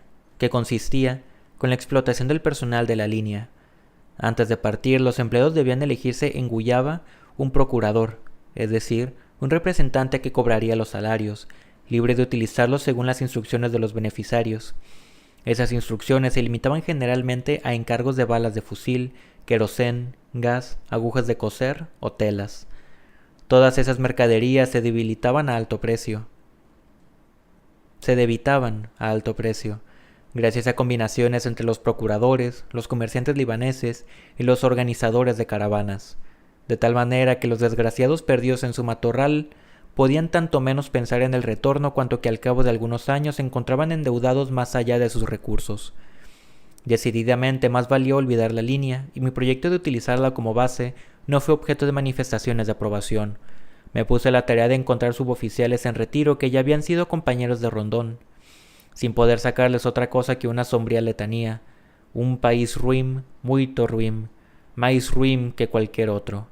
con la explotación del personal de la línea. Antes de partir, los empleados debían elegirse en Guyaba un procurador, es decir, un representante que cobraría los salarios, libre de utilizarlos según las instrucciones de los beneficiarios. Esas instrucciones se limitaban generalmente a encargos de balas de fusil, querosén, gas, agujas de coser o telas. Todas esas mercaderías se debitaban a alto precio, gracias a combinaciones entre los procuradores, los comerciantes libaneses y los organizadores de caravanas, de tal manera que los desgraciados perdidos en su matorral podían tanto menos pensar en el retorno cuanto que al cabo de algunos años se encontraban endeudados más allá de sus recursos. Decididamente más valió olvidar la línea, y mi proyecto de utilizarla como base no fue objeto de manifestaciones de aprobación. Me puse a la tarea de encontrar suboficiales en retiro que ya habían sido compañeros de Rondón, sin poder sacarles otra cosa que una sombría letanía: un país ruin, muito ruin, más ruin que cualquier otro.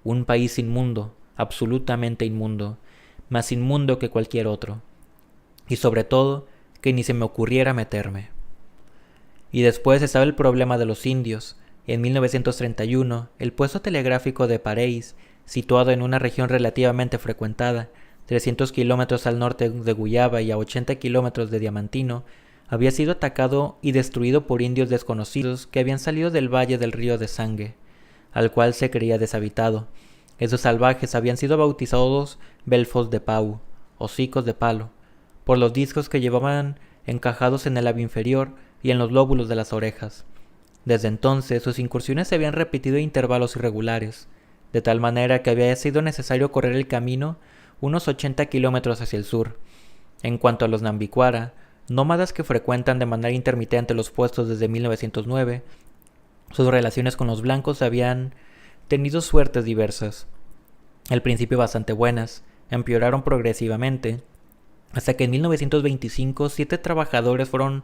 Un país inmundo, absolutamente inmundo, más inmundo que cualquier otro. Y sobre todo, que ni se me ocurriera meterme. Y después estaba el problema de los indios. En 1931, el puesto telegráfico de Pareis, situado en una región relativamente frecuentada, 300 kilómetros al norte de Guyaba y a 80 kilómetros de Diamantino, había sido atacado y destruido por indios desconocidos que habían salido del valle del río de Sangue, al cual se creía deshabitado. Esos salvajes habían sido bautizados Belfos de Pau, hocicos de palo, por los discos que llevaban encajados en el labio inferior y en los lóbulos de las orejas. Desde entonces sus incursiones se habían repetido a intervalos irregulares, de tal manera que había sido necesario correr el camino unos 80 kilómetros hacia el sur. En cuanto a los Nambicuara, nómadas que frecuentan de manera intermitente los puestos desde 1909, sus relaciones con los blancos habían tenido suertes diversas. Al principio bastante buenas, empeoraron progresivamente, hasta que en 1925 7 trabajadores fueron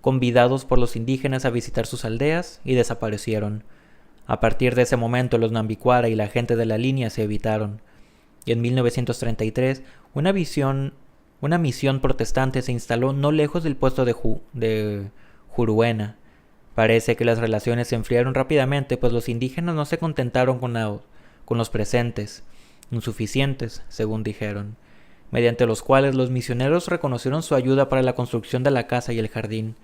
convidados por los indígenas a visitar sus aldeas y desaparecieron. A partir de ese momento los Nambicuara y la gente de la línea se evitaron, y en 1933 una misión protestante se instaló no lejos del puesto de Juruena. Parece que las relaciones se enfriaron rápidamente, pues los indígenas no se contentaron con los presentes, insuficientes, según dijeron, mediante los cuales los misioneros reconocieron su ayuda para la construcción de la casa y el jardín.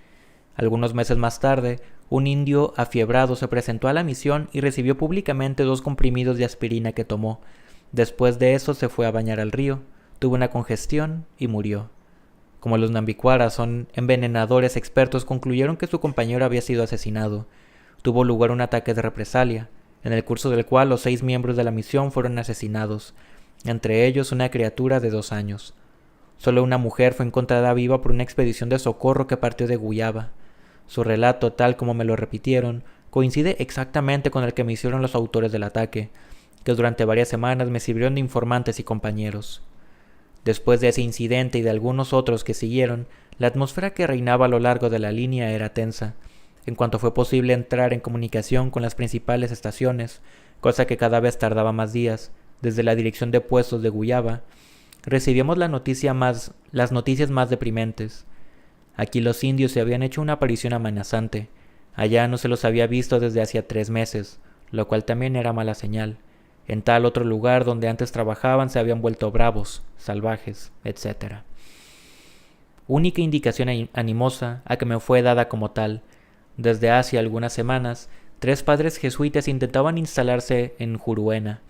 Algunos meses más tarde, un indio afiebrado se presentó a la misión y recibió públicamente 2 comprimidos de aspirina que tomó. Después de eso se fue a bañar al río, tuvo una congestión y murió. Como los Nambicuara son envenenadores expertos, concluyeron que su compañero había sido asesinado. Tuvo lugar un ataque de represalia, en el curso del cual los 6 miembros de la misión fueron asesinados, entre ellos una criatura de 2 años. Solo una mujer fue encontrada viva por una expedición de socorro que partió de Guyaba. Su relato, tal como me lo repitieron, coincide exactamente con el que me hicieron los autores del ataque, que durante varias semanas me sirvieron de informantes y compañeros. Después de ese incidente y de algunos otros que siguieron, la atmósfera que reinaba a lo largo de la línea era tensa. En cuanto fue posible entrar en comunicación con las principales estaciones, cosa que cada vez tardaba más días, desde la dirección de puestos de Guyaba, recibíamos las noticias más deprimentes. Aquí los indios se habían hecho una aparición amenazante. Allá no se los había visto desde hacía 3 meses, lo cual también era mala señal. En tal otro lugar donde antes trabajaban se habían vuelto bravos, salvajes, etc. Única indicación animosa a que me fue dada como tal. Desde hace algunas semanas, 3 padres jesuitas intentaban instalarse en Juruena,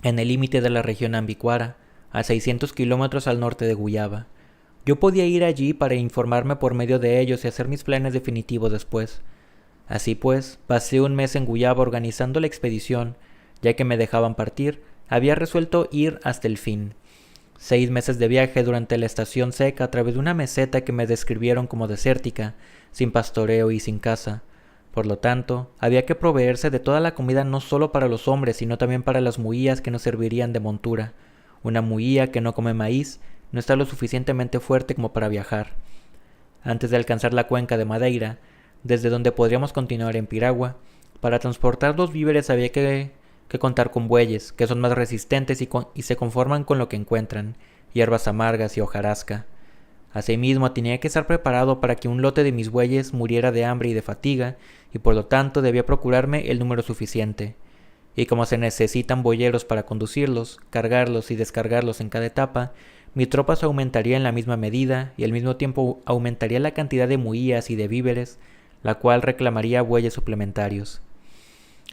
en el límite de la región Nambicuara, a 600 kilómetros al norte de Guyaba. Yo podía ir allí para informarme por medio de ellos y hacer mis planes definitivos después. Así pues, pasé un mes en Guyaba organizando la expedición. Ya que me dejaban partir, había resuelto ir hasta el fin. 6 meses de viaje durante la estación seca a través de una meseta que me describieron como desértica, sin pastoreo y sin casa. Por lo tanto, había que proveerse de toda la comida no solo para los hombres, sino también para las muías que nos servirían de montura. Una muía que no come maíz, no está lo suficientemente fuerte como para viajar. Antes de alcanzar la cuenca de Madeira, desde donde podríamos continuar en Piragua, para transportar los víveres había que contar con bueyes, que son más resistentes y se conforman con lo que encuentran, hierbas amargas y hojarasca. Asimismo, tenía que estar preparado para que un lote de mis bueyes muriera de hambre y de fatiga, y por lo tanto debía procurarme el número suficiente. Y como se necesitan boyeros para conducirlos, cargarlos y descargarlos en cada etapa, mi tropa se aumentaría en la misma medida y al mismo tiempo aumentaría la cantidad de muías y de víveres, la cual reclamaría bueyes suplementarios.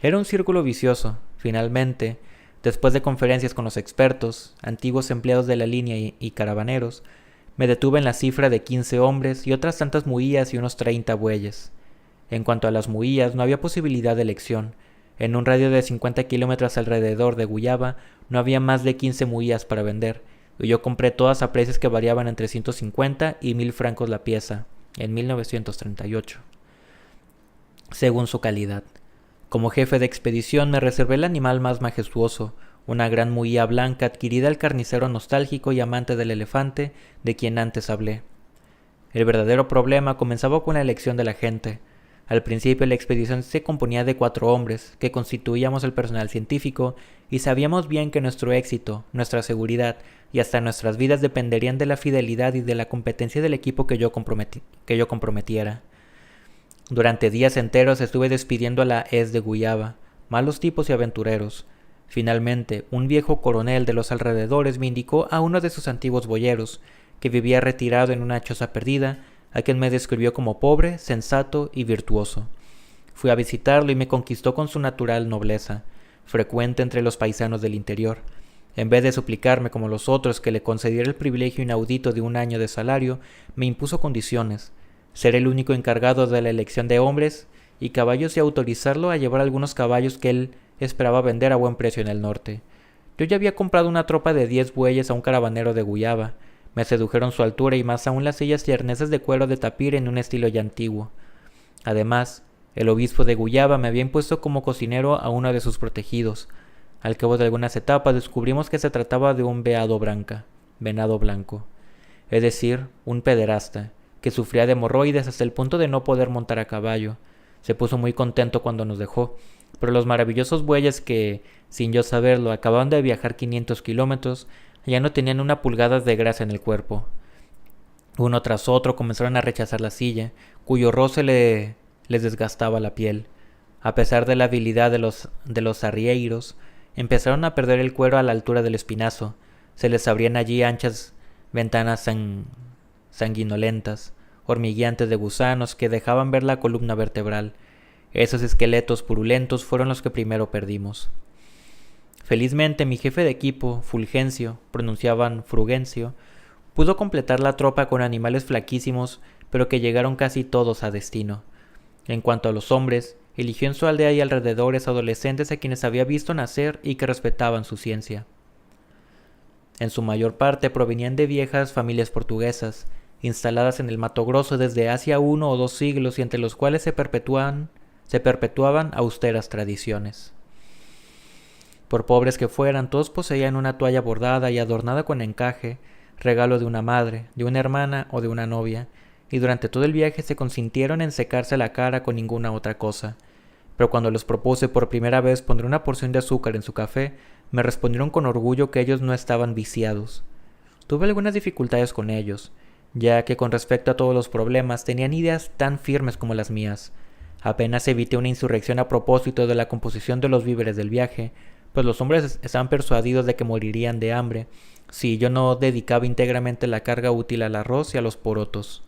Era un círculo vicioso. Finalmente, después de conferencias con los expertos, antiguos empleados de la línea y caravaneros, me detuve en la cifra de 15 hombres y otras tantas muías y unos 30 bueyes. En cuanto a las muías, no había posibilidad de elección. En un radio de 50 kilómetros alrededor de Guyaba no había más de 15 muías para vender, y yo compré todas a precios que variaban entre 150 y 1000 francos la pieza, en 1938, según su calidad. Como jefe de expedición me reservé el animal más majestuoso, una gran muía blanca adquirida al carnicero nostálgico y amante del elefante de quien antes hablé. El verdadero problema comenzaba con la elección de la gente. Al principio la expedición se componía de 4 hombres, que constituíamos el personal científico, y sabíamos bien que nuestro éxito, nuestra seguridad y hasta nuestras vidas dependerían de la fidelidad y de la competencia del equipo que yo comprometiera. Durante días enteros estuve despidiendo a la ES de Guyaba, malos tipos y aventureros. Finalmente, un viejo coronel de los alrededores me indicó a uno de sus antiguos boyeros, que vivía retirado en una choza perdida, a quien me describió como pobre, sensato y virtuoso. Fui a visitarlo y me conquistó con su natural nobleza, frecuente entre los paisanos del interior. En vez de suplicarme como los otros que le concediera el privilegio inaudito de 1 año de salario, me impuso condiciones: ser el único encargado de la elección de hombres y caballos y autorizarlo a llevar algunos caballos que él esperaba vender a buen precio en el norte. Yo ya había comprado una tropa de 10 bueyes a un caravanero de Guyaba. Me sedujeron su altura y más aún las sillas y arneses de cuero de tapir en un estilo ya antiguo. Además, el obispo de Guyaba me había impuesto como cocinero a uno de sus protegidos. Al cabo de algunas etapas descubrimos que se trataba de un venado blanco, es decir, un pederasta, que sufría de hemorroides hasta el punto de no poder montar a caballo. Se puso muy contento cuando nos dejó, pero los maravillosos bueyes que, sin yo saberlo, acababan de viajar 500 kilómetros, ya no tenían una pulgada de grasa en el cuerpo. Uno tras otro comenzaron a rechazar la silla, cuyo roce les desgastaba la piel. A pesar de la habilidad de los arrieros, empezaron a perder el cuero a la altura del espinazo. Se les abrían allí anchas ventanas sanguinolentas, hormigueantes de gusanos que dejaban ver la columna vertebral. Esos esqueletos purulentos fueron los que primero perdimos. Felizmente mi jefe de equipo, Fulgencio, pronunciaban Frugencio, pudo completar la tropa con animales flaquísimos, pero que llegaron casi todos a destino. En cuanto a los hombres, eligió en su aldea y alrededores adolescentes a quienes había visto nacer y que respetaban su ciencia. En su mayor parte provenían de viejas familias portuguesas, instaladas en el Mato Grosso desde hacía 1 o 2 siglos y entre los cuales se perpetuaban austeras tradiciones. Por pobres que fueran, todos poseían una toalla bordada y adornada con encaje, regalo de una madre, de una hermana o de una novia, y durante todo el viaje se consintieron en secarse la cara con ninguna otra cosa. Pero cuando les propuse por primera vez poner una porción de azúcar en su café, me respondieron con orgullo que ellos no estaban viciados. Tuve algunas dificultades con ellos, ya que con respecto a todos los problemas tenían ideas tan firmes como las mías. Apenas evité una insurrección a propósito de la composición de los víveres del viaje, pues los hombres estaban persuadidos de que morirían de hambre si yo no dedicaba íntegramente la carga útil al arroz y a los porotos.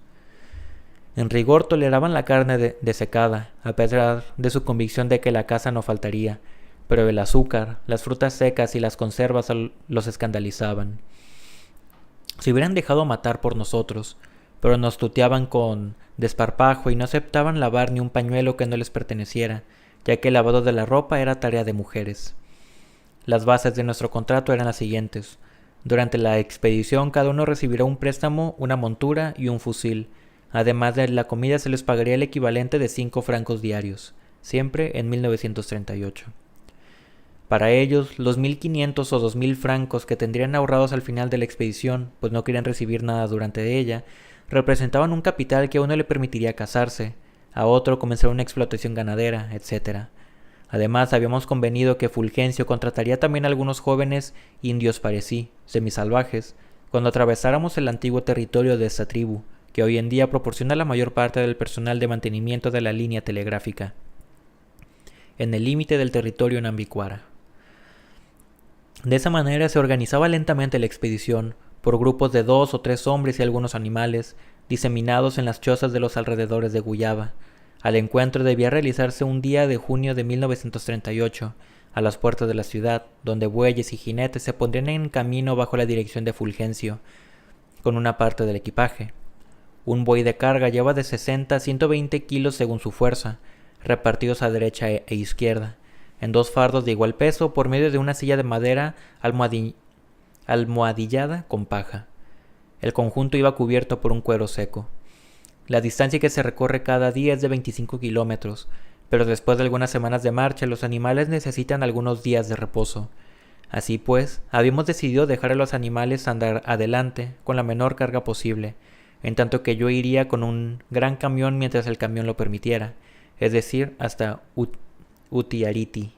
En rigor toleraban la carne desecada, a pesar de su convicción de que la caza no faltaría, pero el azúcar, las frutas secas y las conservas los escandalizaban. Se hubieran dejado matar por nosotros, pero nos tuteaban con desparpajo y no aceptaban lavar ni un pañuelo que no les perteneciera, ya que el lavado de la ropa era tarea de mujeres. Las bases de nuestro contrato eran las siguientes: durante la expedición cada uno recibirá un préstamo, una montura y un fusil. Además de la comida se les pagaría el equivalente de 5 francos diarios, siempre en 1938. Para ellos, los 1.500 o 2.000 francos que tendrían ahorrados al final de la expedición, pues no querían recibir nada durante ella, representaban un capital que a uno le permitiría casarse, a otro comenzar una explotación ganadera, etc. Además, habíamos convenido que Fulgencio contrataría también a algunos jóvenes indios parecí, semisalvajes, cuando atravesáramos el antiguo territorio de esta tribu, que hoy en día proporciona la mayor parte del personal de mantenimiento de la línea telegráfica, en el límite del territorio nambicuara. De esa manera se organizaba lentamente la expedición, por grupos de 2 o 3 hombres y algunos animales, diseminados en las chozas de los alrededores de Guyaba. El encuentro debía realizarse un día de junio de 1938, a las puertas de la ciudad, donde bueyes y jinetes se pondrían en camino bajo la dirección de Fulgencio, con una parte del equipaje. Un buey de carga lleva de 60 a 120 kilos según su fuerza, repartidos a derecha e izquierda, en 2 fardos de igual peso por medio de una silla de madera almohadillada con paja. El conjunto iba cubierto por un cuero seco. La distancia que se recorre cada día es de 25 kilómetros, pero después de algunas semanas de marcha los animales necesitan algunos días de reposo. Así pues, habíamos decidido dejar a los animales andar adelante con la menor carga posible, en tanto que yo iría con un gran camión mientras el camión lo permitiera, es decir, hasta Utiariti,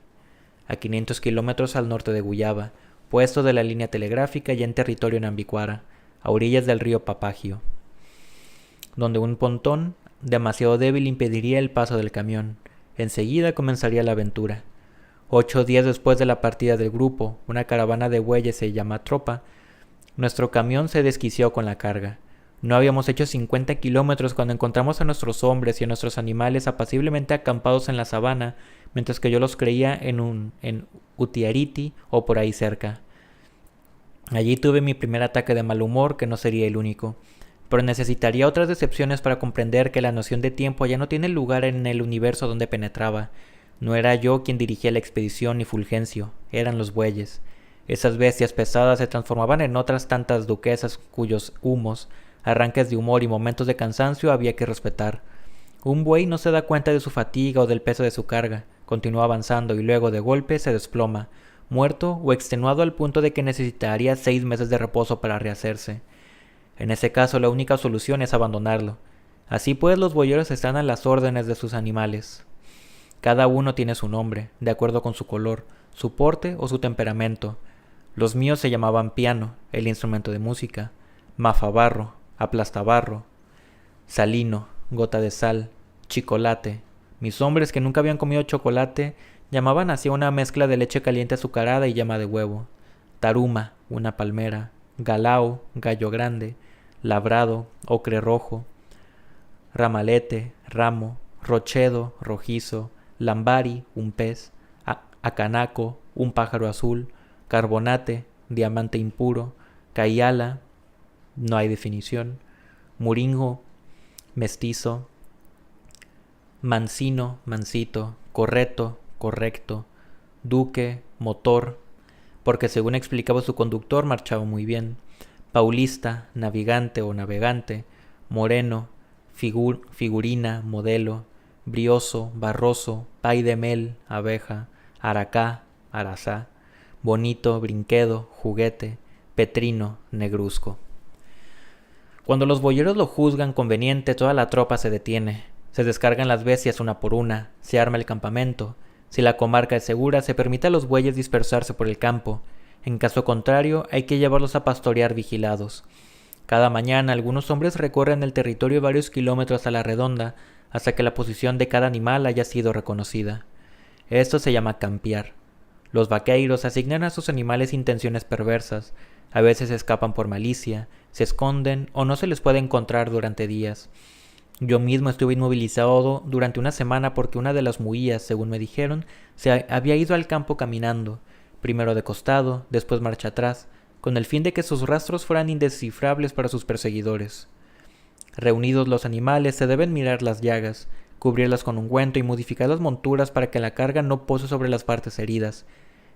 a 500 kilómetros al norte de Guyaba, puesto de la línea telegráfica y en territorio nambicuara, a orillas del río Papagio, donde un pontón demasiado débil impediría el paso del camión. Enseguida comenzaría la aventura. 8 días después de la partida del grupo, una caravana de bueyes se llama tropa, nuestro camión se desquició con la carga. No habíamos hecho 50 kilómetros cuando encontramos a nuestros hombres y a nuestros animales apaciblemente acampados en la sabana, mientras que yo los creía en Utiariti o por ahí cerca. Allí tuve mi primer ataque de mal humor, que no sería el único, pero necesitaría otras decepciones para comprender que la noción de tiempo ya no tiene lugar en el universo donde penetraba. No era yo quien dirigía la expedición ni Fulgencio, eran los bueyes. Esas bestias pesadas se transformaban en otras tantas duquesas cuyos humos, arranques de humor y momentos de cansancio había que respetar. Un buey no se da cuenta de su fatiga o del peso de su carga, continúa avanzando y luego de golpe se desploma, muerto o extenuado al punto de que necesitaría 6 meses de reposo para rehacerse. En ese caso la única solución es abandonarlo. Así pues los boyeros están a las órdenes de sus animales. Cada uno tiene su nombre, de acuerdo con su color, su porte o su temperamento. Los míos se llamaban piano, el instrumento de música, mafabarro, aplastabarro, salino, gota de sal, chicolate. Mis hombres que nunca habían comido chocolate llamaban así una mezcla de leche caliente azucarada y yema de huevo. Taruma, una palmera, galao, gallo grande, labrado, ocre rojo, ramalete, ramo, rochedo, rojizo, lambari, un pez, acanaco, un pájaro azul, carbonate, diamante impuro, cayala, no hay definición, muringo, mestizo, mansino, mansito, correto, correcto, duque, motor, porque según explicaba su conductor marchaba muy bien, paulista, navegante o navegante, moreno, figurina, modelo, brioso, barroso, pay de mel, abeja, aracá, arazá, bonito, brinquedo, juguete, petrino, negruzco. Cuando los boyeros lo juzgan conveniente, toda la tropa se detiene, se descargan las bestias una por una, se arma el campamento. Si la comarca es segura, se permite a los bueyes dispersarse por el campo. En caso contrario, hay que llevarlos a pastorear vigilados. Cada mañana algunos hombres recorren el territorio varios kilómetros a la redonda hasta que la posición de cada animal haya sido reconocida. Esto se llama campear. Los vaqueiros asignan a sus animales intenciones perversas. A veces escapan por malicia, se esconden o no se les puede encontrar durante días. Yo mismo estuve inmovilizado durante una semana porque una de las muías, según me dijeron, se había ido al campo caminando, primero de costado, después marcha atrás, con el fin de que sus rastros fueran indescifrables para sus perseguidores. Reunidos los animales, se deben mirar las llagas, cubrirlas con ungüento y modificar las monturas para que la carga no pose sobre las partes heridas.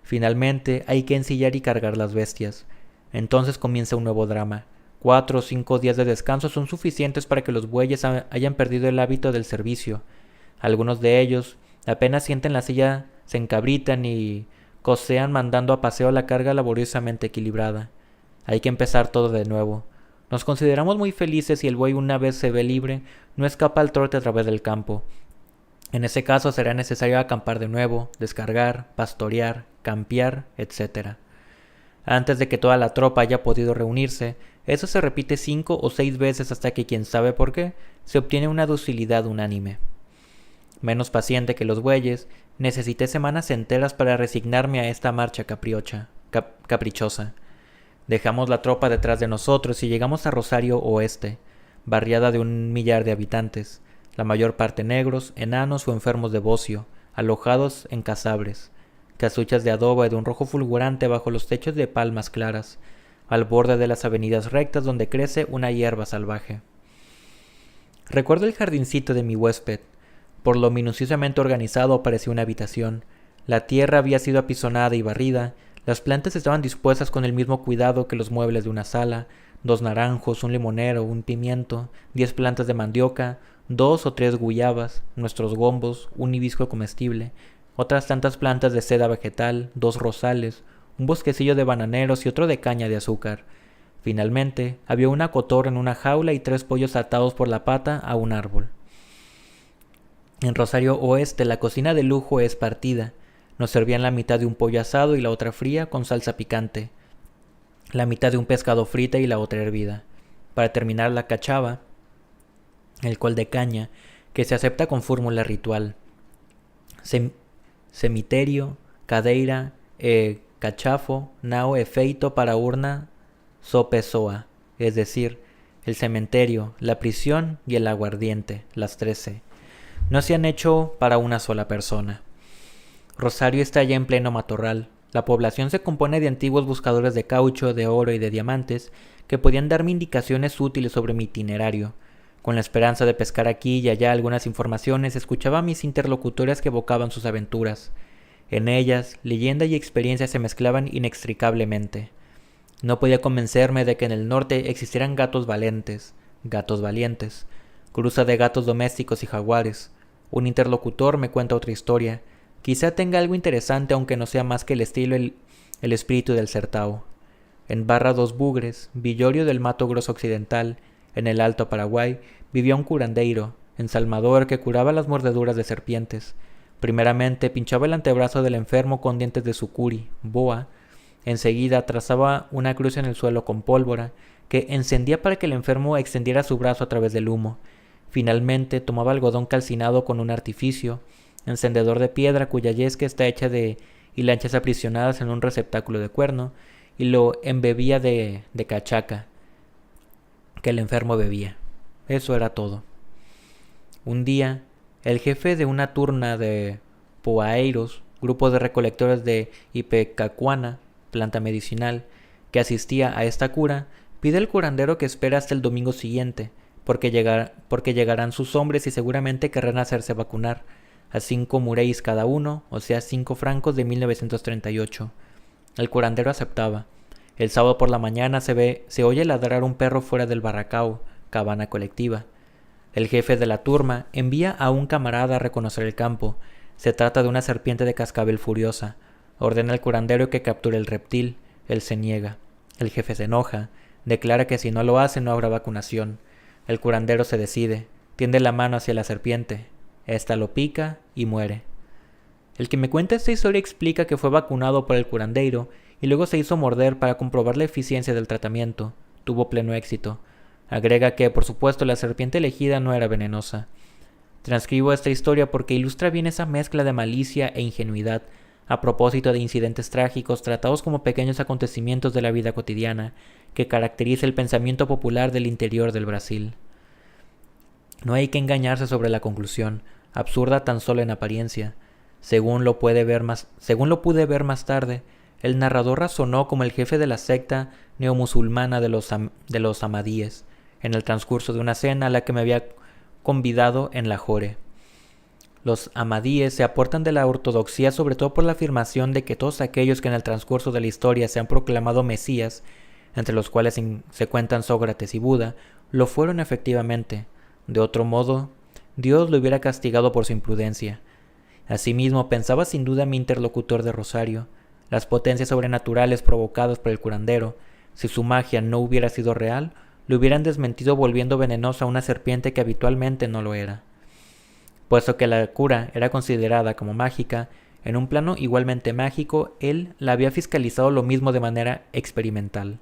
Finalmente, hay que ensillar y cargar las bestias. Entonces comienza un nuevo drama. 4 o 5 días de descanso son suficientes para que los bueyes hayan perdido el hábito del servicio. Algunos de ellos apenas sienten la silla, se encabritan y, cocean mandando a paseo la carga laboriosamente equilibrada. Hay que empezar todo de nuevo. Nos consideramos muy felices si el buey, una vez se ve libre, no escapa al trote a través del campo. En ese caso será necesario acampar de nuevo, descargar, pastorear, campear, etc. Antes de que toda la tropa haya podido reunirse, eso se repite 5 o 6 veces hasta que, quién sabe por qué, se obtiene una docilidad unánime. Menos paciente que los bueyes, necesité semanas enteras para resignarme a esta marcha caprichosa. Dejamos la tropa detrás de nosotros y llegamos a Rosario Oeste, barriada de 1 millar de habitantes, la mayor parte negros, enanos o enfermos de bocio, alojados en casabres, casuchas de adobe de un rojo fulgurante bajo los techos de palmas claras, al borde de las avenidas rectas donde crece una hierba salvaje. Recuerdo el jardincito de mi huésped. Por lo minuciosamente organizado parecía una habitación. La tierra había sido apisonada y barrida, las plantas estaban dispuestas con el mismo cuidado que los muebles de una sala, 2 naranjos, un limonero, un pimiento, 10 plantas de mandioca, 2 o 3 guyabas, nuestros gombos, un hibisco comestible, otras tantas plantas de seda vegetal, 2 rosales, un bosquecillo de bananeros y otro de caña de azúcar. Finalmente, había una cotorra en una jaula y 3 pollos atados por la pata a un árbol. En Rosario Oeste la cocina de lujo es partida. Nos servían la mitad de un pollo asado y la otra fría con salsa picante, la mitad de un pescado frita y la otra hervida. Para terminar, la cachava, el col de caña, que se acepta con fórmula ritual. Cemiterio, cadeira, cachafo, nao e feito para urna sopesoa, es decir, el cementerio, la prisión y el aguardiente, las 13. No se han hecho para una sola persona. Rosario está ya en pleno matorral. La población se compone de antiguos buscadores de caucho, de oro y de diamantes que podían darme indicaciones útiles sobre mi itinerario. Con la esperanza de pescar aquí y allá algunas informaciones, escuchaba a mis interlocutores que evocaban sus aventuras. En ellas, leyenda y experiencia se mezclaban inextricablemente. No podía convencerme de que en el norte existieran gatos valientes, cruza de gatos domésticos y jaguares. Un interlocutor me cuenta otra historia. Quizá tenga algo interesante, aunque no sea más que el estilo el espíritu del certao. En Barra dos Bugres, Villorio del Mato Grosso Occidental, en el Alto Paraguay, vivía un curandeiro, ensalmador que curaba las mordeduras de serpientes. Primeramente pinchaba el antebrazo del enfermo con dientes de sucuri, boa. Enseguida trazaba una cruz en el suelo con pólvora, que encendía para que el enfermo extendiera su brazo a través del humo. Finalmente tomaba algodón calcinado con un artificio, encendedor de piedra cuya yesca está hecha de hilanchas aprisionadas en un receptáculo de cuerno, y lo embebía de cachaca, que el enfermo bebía. Eso era todo. Un día, el jefe de una turna de poaeiros, grupo de recolectores de ipecacuana, planta medicinal, que asistía a esta cura, pide al curandero que espere hasta el domingo siguiente, porque llegarán sus hombres y seguramente querrán hacerse vacunar, a 5 mureis cada uno, o sea 5 francos de 1938. El curandero aceptaba. El sábado por la mañana se oye ladrar un perro fuera del barracao, cabana colectiva. El jefe de la turma envía a un camarada a reconocer el campo. Se trata de una serpiente de cascabel furiosa. Ordena al curandero que capture el reptil. Él se niega. El jefe se enoja. Declara que si no lo hace no habrá vacunación. El curandero se decide. Tiende la mano hacia la serpiente. Esta lo pica y muere. El que me cuenta esta historia explica que fue vacunado por el curandeiro y luego se hizo morder para comprobar la eficiencia del tratamiento. Tuvo pleno éxito. Agrega que, por supuesto, la serpiente elegida no era venenosa. Transcribo esta historia porque ilustra bien esa mezcla de malicia e ingenuidad a propósito de incidentes trágicos tratados como pequeños acontecimientos de la vida cotidiana que caracteriza el pensamiento popular del interior del Brasil. No hay que engañarse sobre la conclusión, absurda tan solo en apariencia. Según lo pude ver más tarde, el narrador razonó como el jefe de la secta neomusulmana de los Ahmadíes, en el transcurso de una cena a la que me había convidado en Lahore. Los Ahmadíes se aportan de la ortodoxia sobre todo por la afirmación de que todos aquellos que en el transcurso de la historia se han proclamado mesías, entre los cuales se cuentan Sócrates y Buda, lo fueron efectivamente. De otro modo, Dios lo hubiera castigado por su imprudencia. Asimismo, pensaba sin duda mi interlocutor de Rosario. las potencias sobrenaturales provocadas por el curandero, si su magia no hubiera sido real, lo hubieran desmentido volviendo venenosa a una serpiente que habitualmente no lo era. Puesto que la cura era considerada como mágica, en un plano igualmente mágico, él la había fiscalizado lo mismo de manera experimental.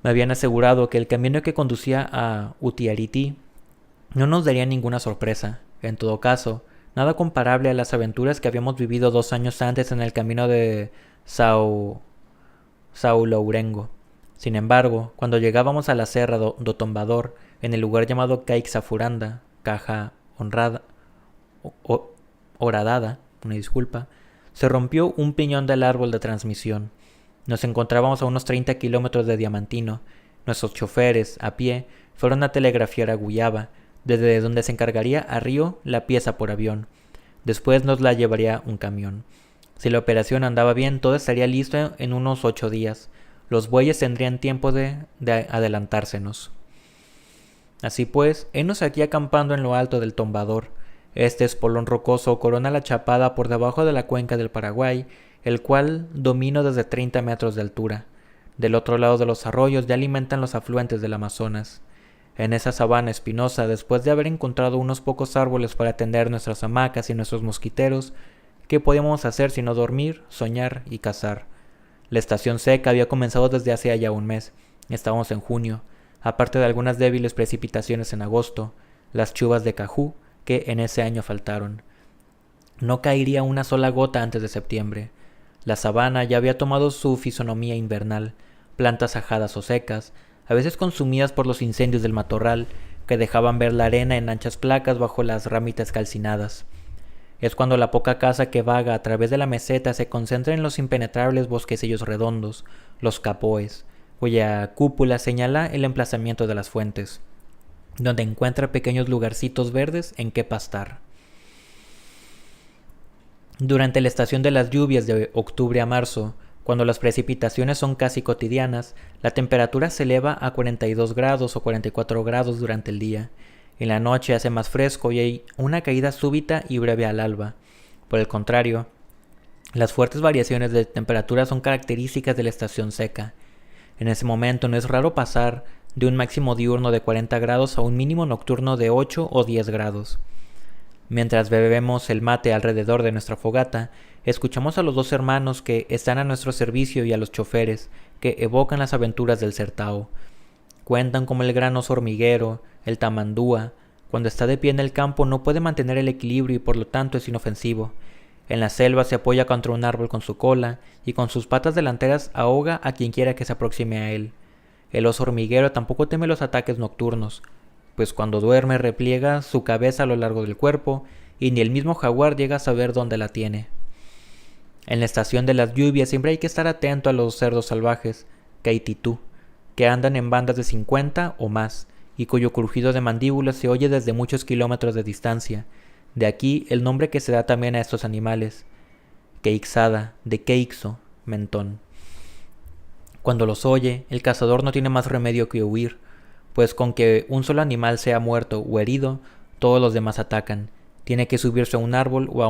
Me habían asegurado que el camino que conducía a Utiariti no nos daría ninguna sorpresa. En todo caso, nada comparable a las aventuras que habíamos vivido 2 años antes en el camino de Sao Lourengo. Sin embargo, cuando llegábamos a la Serra do Tombador, en el lugar llamado Caixafuranda, Caja Horadada, una disculpa, se rompió un piñón del árbol de transmisión. Nos encontrábamos a unos 30 kilómetros de Diamantino. Nuestros choferes, a pie, fueron a telegrafiar a Guyaba, desde donde se encargaría a Río la pieza por avión. Después nos la llevaría un camión. Si la operación andaba bien, todo estaría listo en unos 8 días. Los bueyes tendrían tiempo de adelantársenos. Así pues, henos aquí acampando en lo alto del Tombador. Este espolón rocoso corona la chapada por debajo de la cuenca del Paraguay, el cual domino desde 30 metros de altura. Del otro lado de los arroyos ya alimentan los afluentes del Amazonas. En esa sabana espinosa, después de haber encontrado unos pocos árboles para tender nuestras hamacas y nuestros mosquiteros, ¿qué podíamos hacer sino dormir, soñar y cazar? La estación seca había comenzado desde hace ya un mes. Estábamos en junio, aparte de algunas débiles precipitaciones en agosto, las chuvas de Cajú, que en ese año faltaron. No caería una sola gota antes de septiembre. La sabana ya había tomado su fisonomía invernal, plantas ajadas o secas, a veces consumidas por los incendios del matorral, que dejaban ver la arena en anchas placas bajo las ramitas calcinadas. Es cuando la poca caza que vaga a través de la meseta se concentra en los impenetrables bosquecillos redondos, los capoes, cuya cúpula señala el emplazamiento de las fuentes, donde encuentra pequeños lugarcitos verdes en que pastar. Durante la estación de las lluvias de octubre a marzo, cuando las precipitaciones son casi cotidianas, la temperatura se eleva a 42 grados o 44 grados durante el día. En la noche hace más fresco y hay una caída súbita y breve al alba. Por el contrario, las fuertes variaciones de temperatura son características de la estación seca. En ese momento no es raro pasar de un máximo diurno de 40 grados a un mínimo nocturno de 8 o 10 grados. Mientras bebemos el mate alrededor de nuestra fogata, escuchamos a los 2 hermanos que están a nuestro servicio y a los choferes, que evocan las aventuras del Sertao. Cuentan cómo el gran oso hormiguero, el tamandúa, cuando está de pie en el campo no puede mantener el equilibrio y por lo tanto es inofensivo. En la selva se apoya contra un árbol con su cola y con sus patas delanteras ahoga a quien quiera que se aproxime a él. El oso hormiguero tampoco teme los ataques nocturnos, pues cuando duerme repliega su cabeza a lo largo del cuerpo y ni el mismo jaguar llega a saber dónde la tiene. En la estación de las lluvias siempre hay que estar atento a los cerdos salvajes, caititú, que andan en bandas de 50 o más, y cuyo crujido de mandíbulas se oye desde muchos kilómetros de distancia. De aquí el nombre que se da también a estos animales, queixada, de queixo, mentón. Cuando los oye, el cazador no tiene más remedio que huir, pues con que un solo animal sea muerto o herido, todos los demás atacan. Tiene que subirse a un árbol o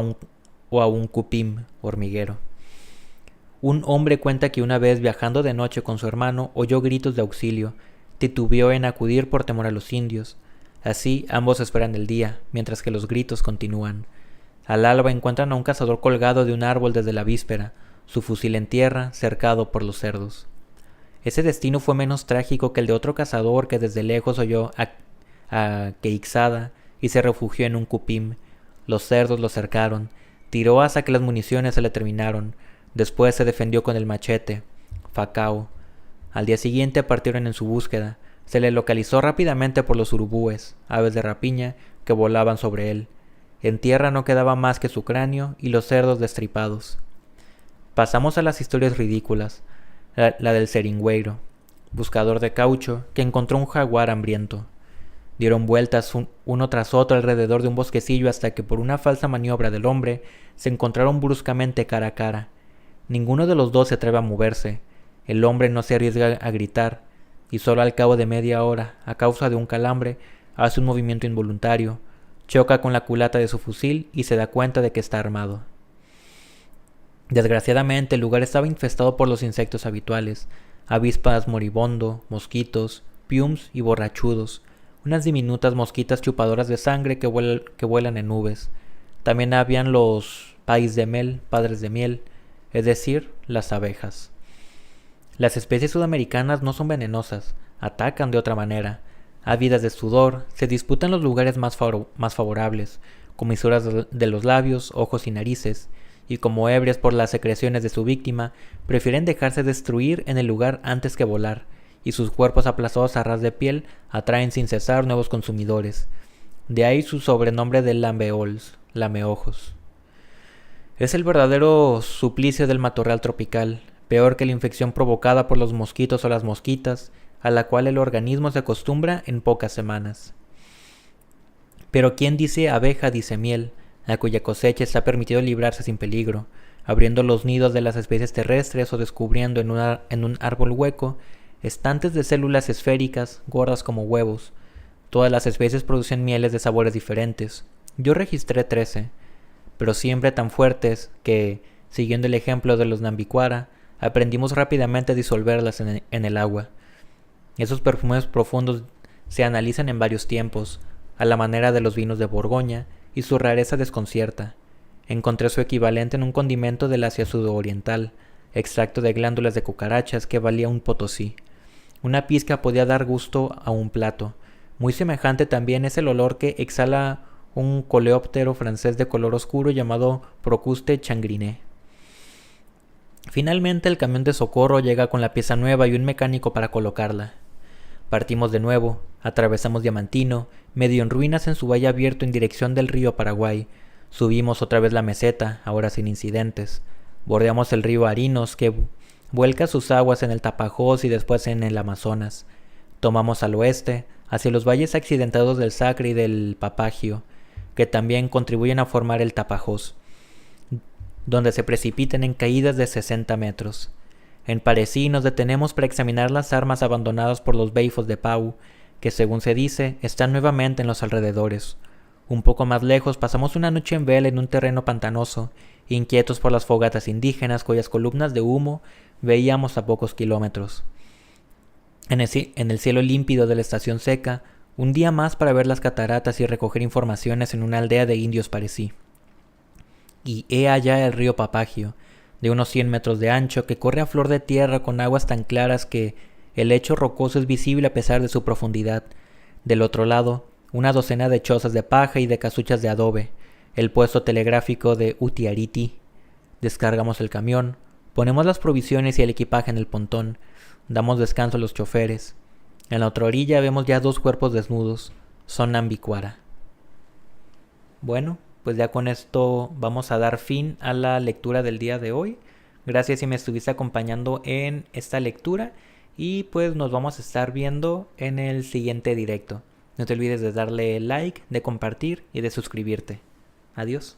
a un cupim, hormiguero. Un hombre cuenta que una vez viajando de noche con su hermano oyó gritos de auxilio, titubeó en acudir por temor a los indios. Así ambos esperan el día, mientras que los gritos continúan. Al alba encuentran a un cazador colgado de un árbol desde la víspera, su fusil en tierra, cercado por los cerdos. Ese destino fue menos trágico que el de otro cazador que desde lejos oyó a Queixada y se refugió en un cupim. Los cerdos lo cercaron, tiró hasta que las municiones se le terminaron, después se defendió con el machete, facao. Al día siguiente partieron en su búsqueda, se le localizó rápidamente por los urubúes, aves de rapiña, que volaban sobre él. En tierra no quedaba más que su cráneo y los cerdos destripados. Pasamos a las historias ridículas. La del seringüeiro, buscador de caucho, que encontró un jaguar hambriento. Dieron vueltas uno tras otro alrededor de un bosquecillo hasta que por una falsa maniobra del hombre se encontraron bruscamente cara a cara. Ninguno de los dos se atreve a moverse. El hombre no se arriesga a gritar, y solo al cabo de media hora, a causa de un calambre, hace un movimiento involuntario, choca con la culata de su fusil y se da cuenta de que está armado. Desgraciadamente, el lugar estaba infestado por los insectos habituales, avispas moribondo, mosquitos, piums y borrachudos, unas diminutas mosquitas chupadoras de sangre que vuelan en nubes. También habían los padres de miel, es decir, las abejas. Las especies sudamericanas no son venenosas, atacan de otra manera. Ávidas de sudor, se disputan los lugares más favorables, comisuras de los labios, ojos y narices, y como ebrias por las secreciones de su víctima, prefieren dejarse destruir en el lugar antes que volar, y sus cuerpos aplastados a ras de piel atraen sin cesar nuevos consumidores. De ahí su sobrenombre de lambeols, lameojos. Es el verdadero suplicio del matorral tropical, peor que la infección provocada por los mosquitos o las mosquitas, a la cual el organismo se acostumbra en pocas semanas. Pero quien dice abeja dice miel, a cuya cosecha está permitido librarse sin peligro, abriendo los nidos de las especies terrestres o descubriendo en un árbol hueco estantes de células esféricas, gordas como huevos. Todas las especies producen mieles de sabores diferentes. Yo registré 13, pero siempre tan fuertes que, siguiendo el ejemplo de los nambicuara, aprendimos rápidamente a disolverlas en el agua. Esos perfumes profundos se analizan en varios tiempos, a la manera de los vinos de Borgoña, y su rareza desconcierta. Encontré su equivalente en un condimento del Asia sudoriental, extracto de glándulas de cucarachas que valía un potosí. Una pizca podía dar gusto a un plato. Muy semejante también es el olor que exhala un coleóptero francés de color oscuro llamado Procuste chagriné. Finalmente el camión de socorro llega con la pieza nueva y un mecánico para colocarla. Partimos de nuevo, atravesamos Diamantino, medio en ruinas en su valle abierto en dirección del río Paraguay. Subimos otra vez la meseta, ahora sin incidentes. Bordeamos el río Arinos, que vuelca sus aguas en el Tapajós y después en el Amazonas. Tomamos al oeste, hacia los valles accidentados del Sacre y del Papagio, que también contribuyen a formar el Tapajós, donde se precipitan en caídas de 60 metros. En Parecí nos detenemos para examinar las armas abandonadas por los beifos de Pau, que según se dice, están nuevamente en los alrededores. Un poco más lejos pasamos una noche en vela en un terreno pantanoso, inquietos por las fogatas indígenas cuyas columnas de humo veíamos a pocos kilómetros. En el cielo límpido de la estación seca, un día más para ver las cataratas y recoger informaciones en una aldea de indios Parecí. Y he allá el río Papagio, de unos 100 metros de ancho, que corre a flor de tierra con aguas tan claras que el lecho rocoso es visible a pesar de su profundidad. Del otro lado, una docena de chozas de paja y de casuchas de adobe, el puesto telegráfico de Utiariti. Descargamos el camión, ponemos las provisiones y el equipaje en el pontón, damos descanso a los choferes. En la otra orilla vemos ya 2 cuerpos desnudos, son nambicuara. Bueno, pues ya con esto vamos a dar fin a la lectura del día de hoy. Gracias si me estuviste acompañando en esta lectura y pues nos vamos a estar viendo en el siguiente directo. No te olvides de darle like, de compartir y de suscribirte. Adiós.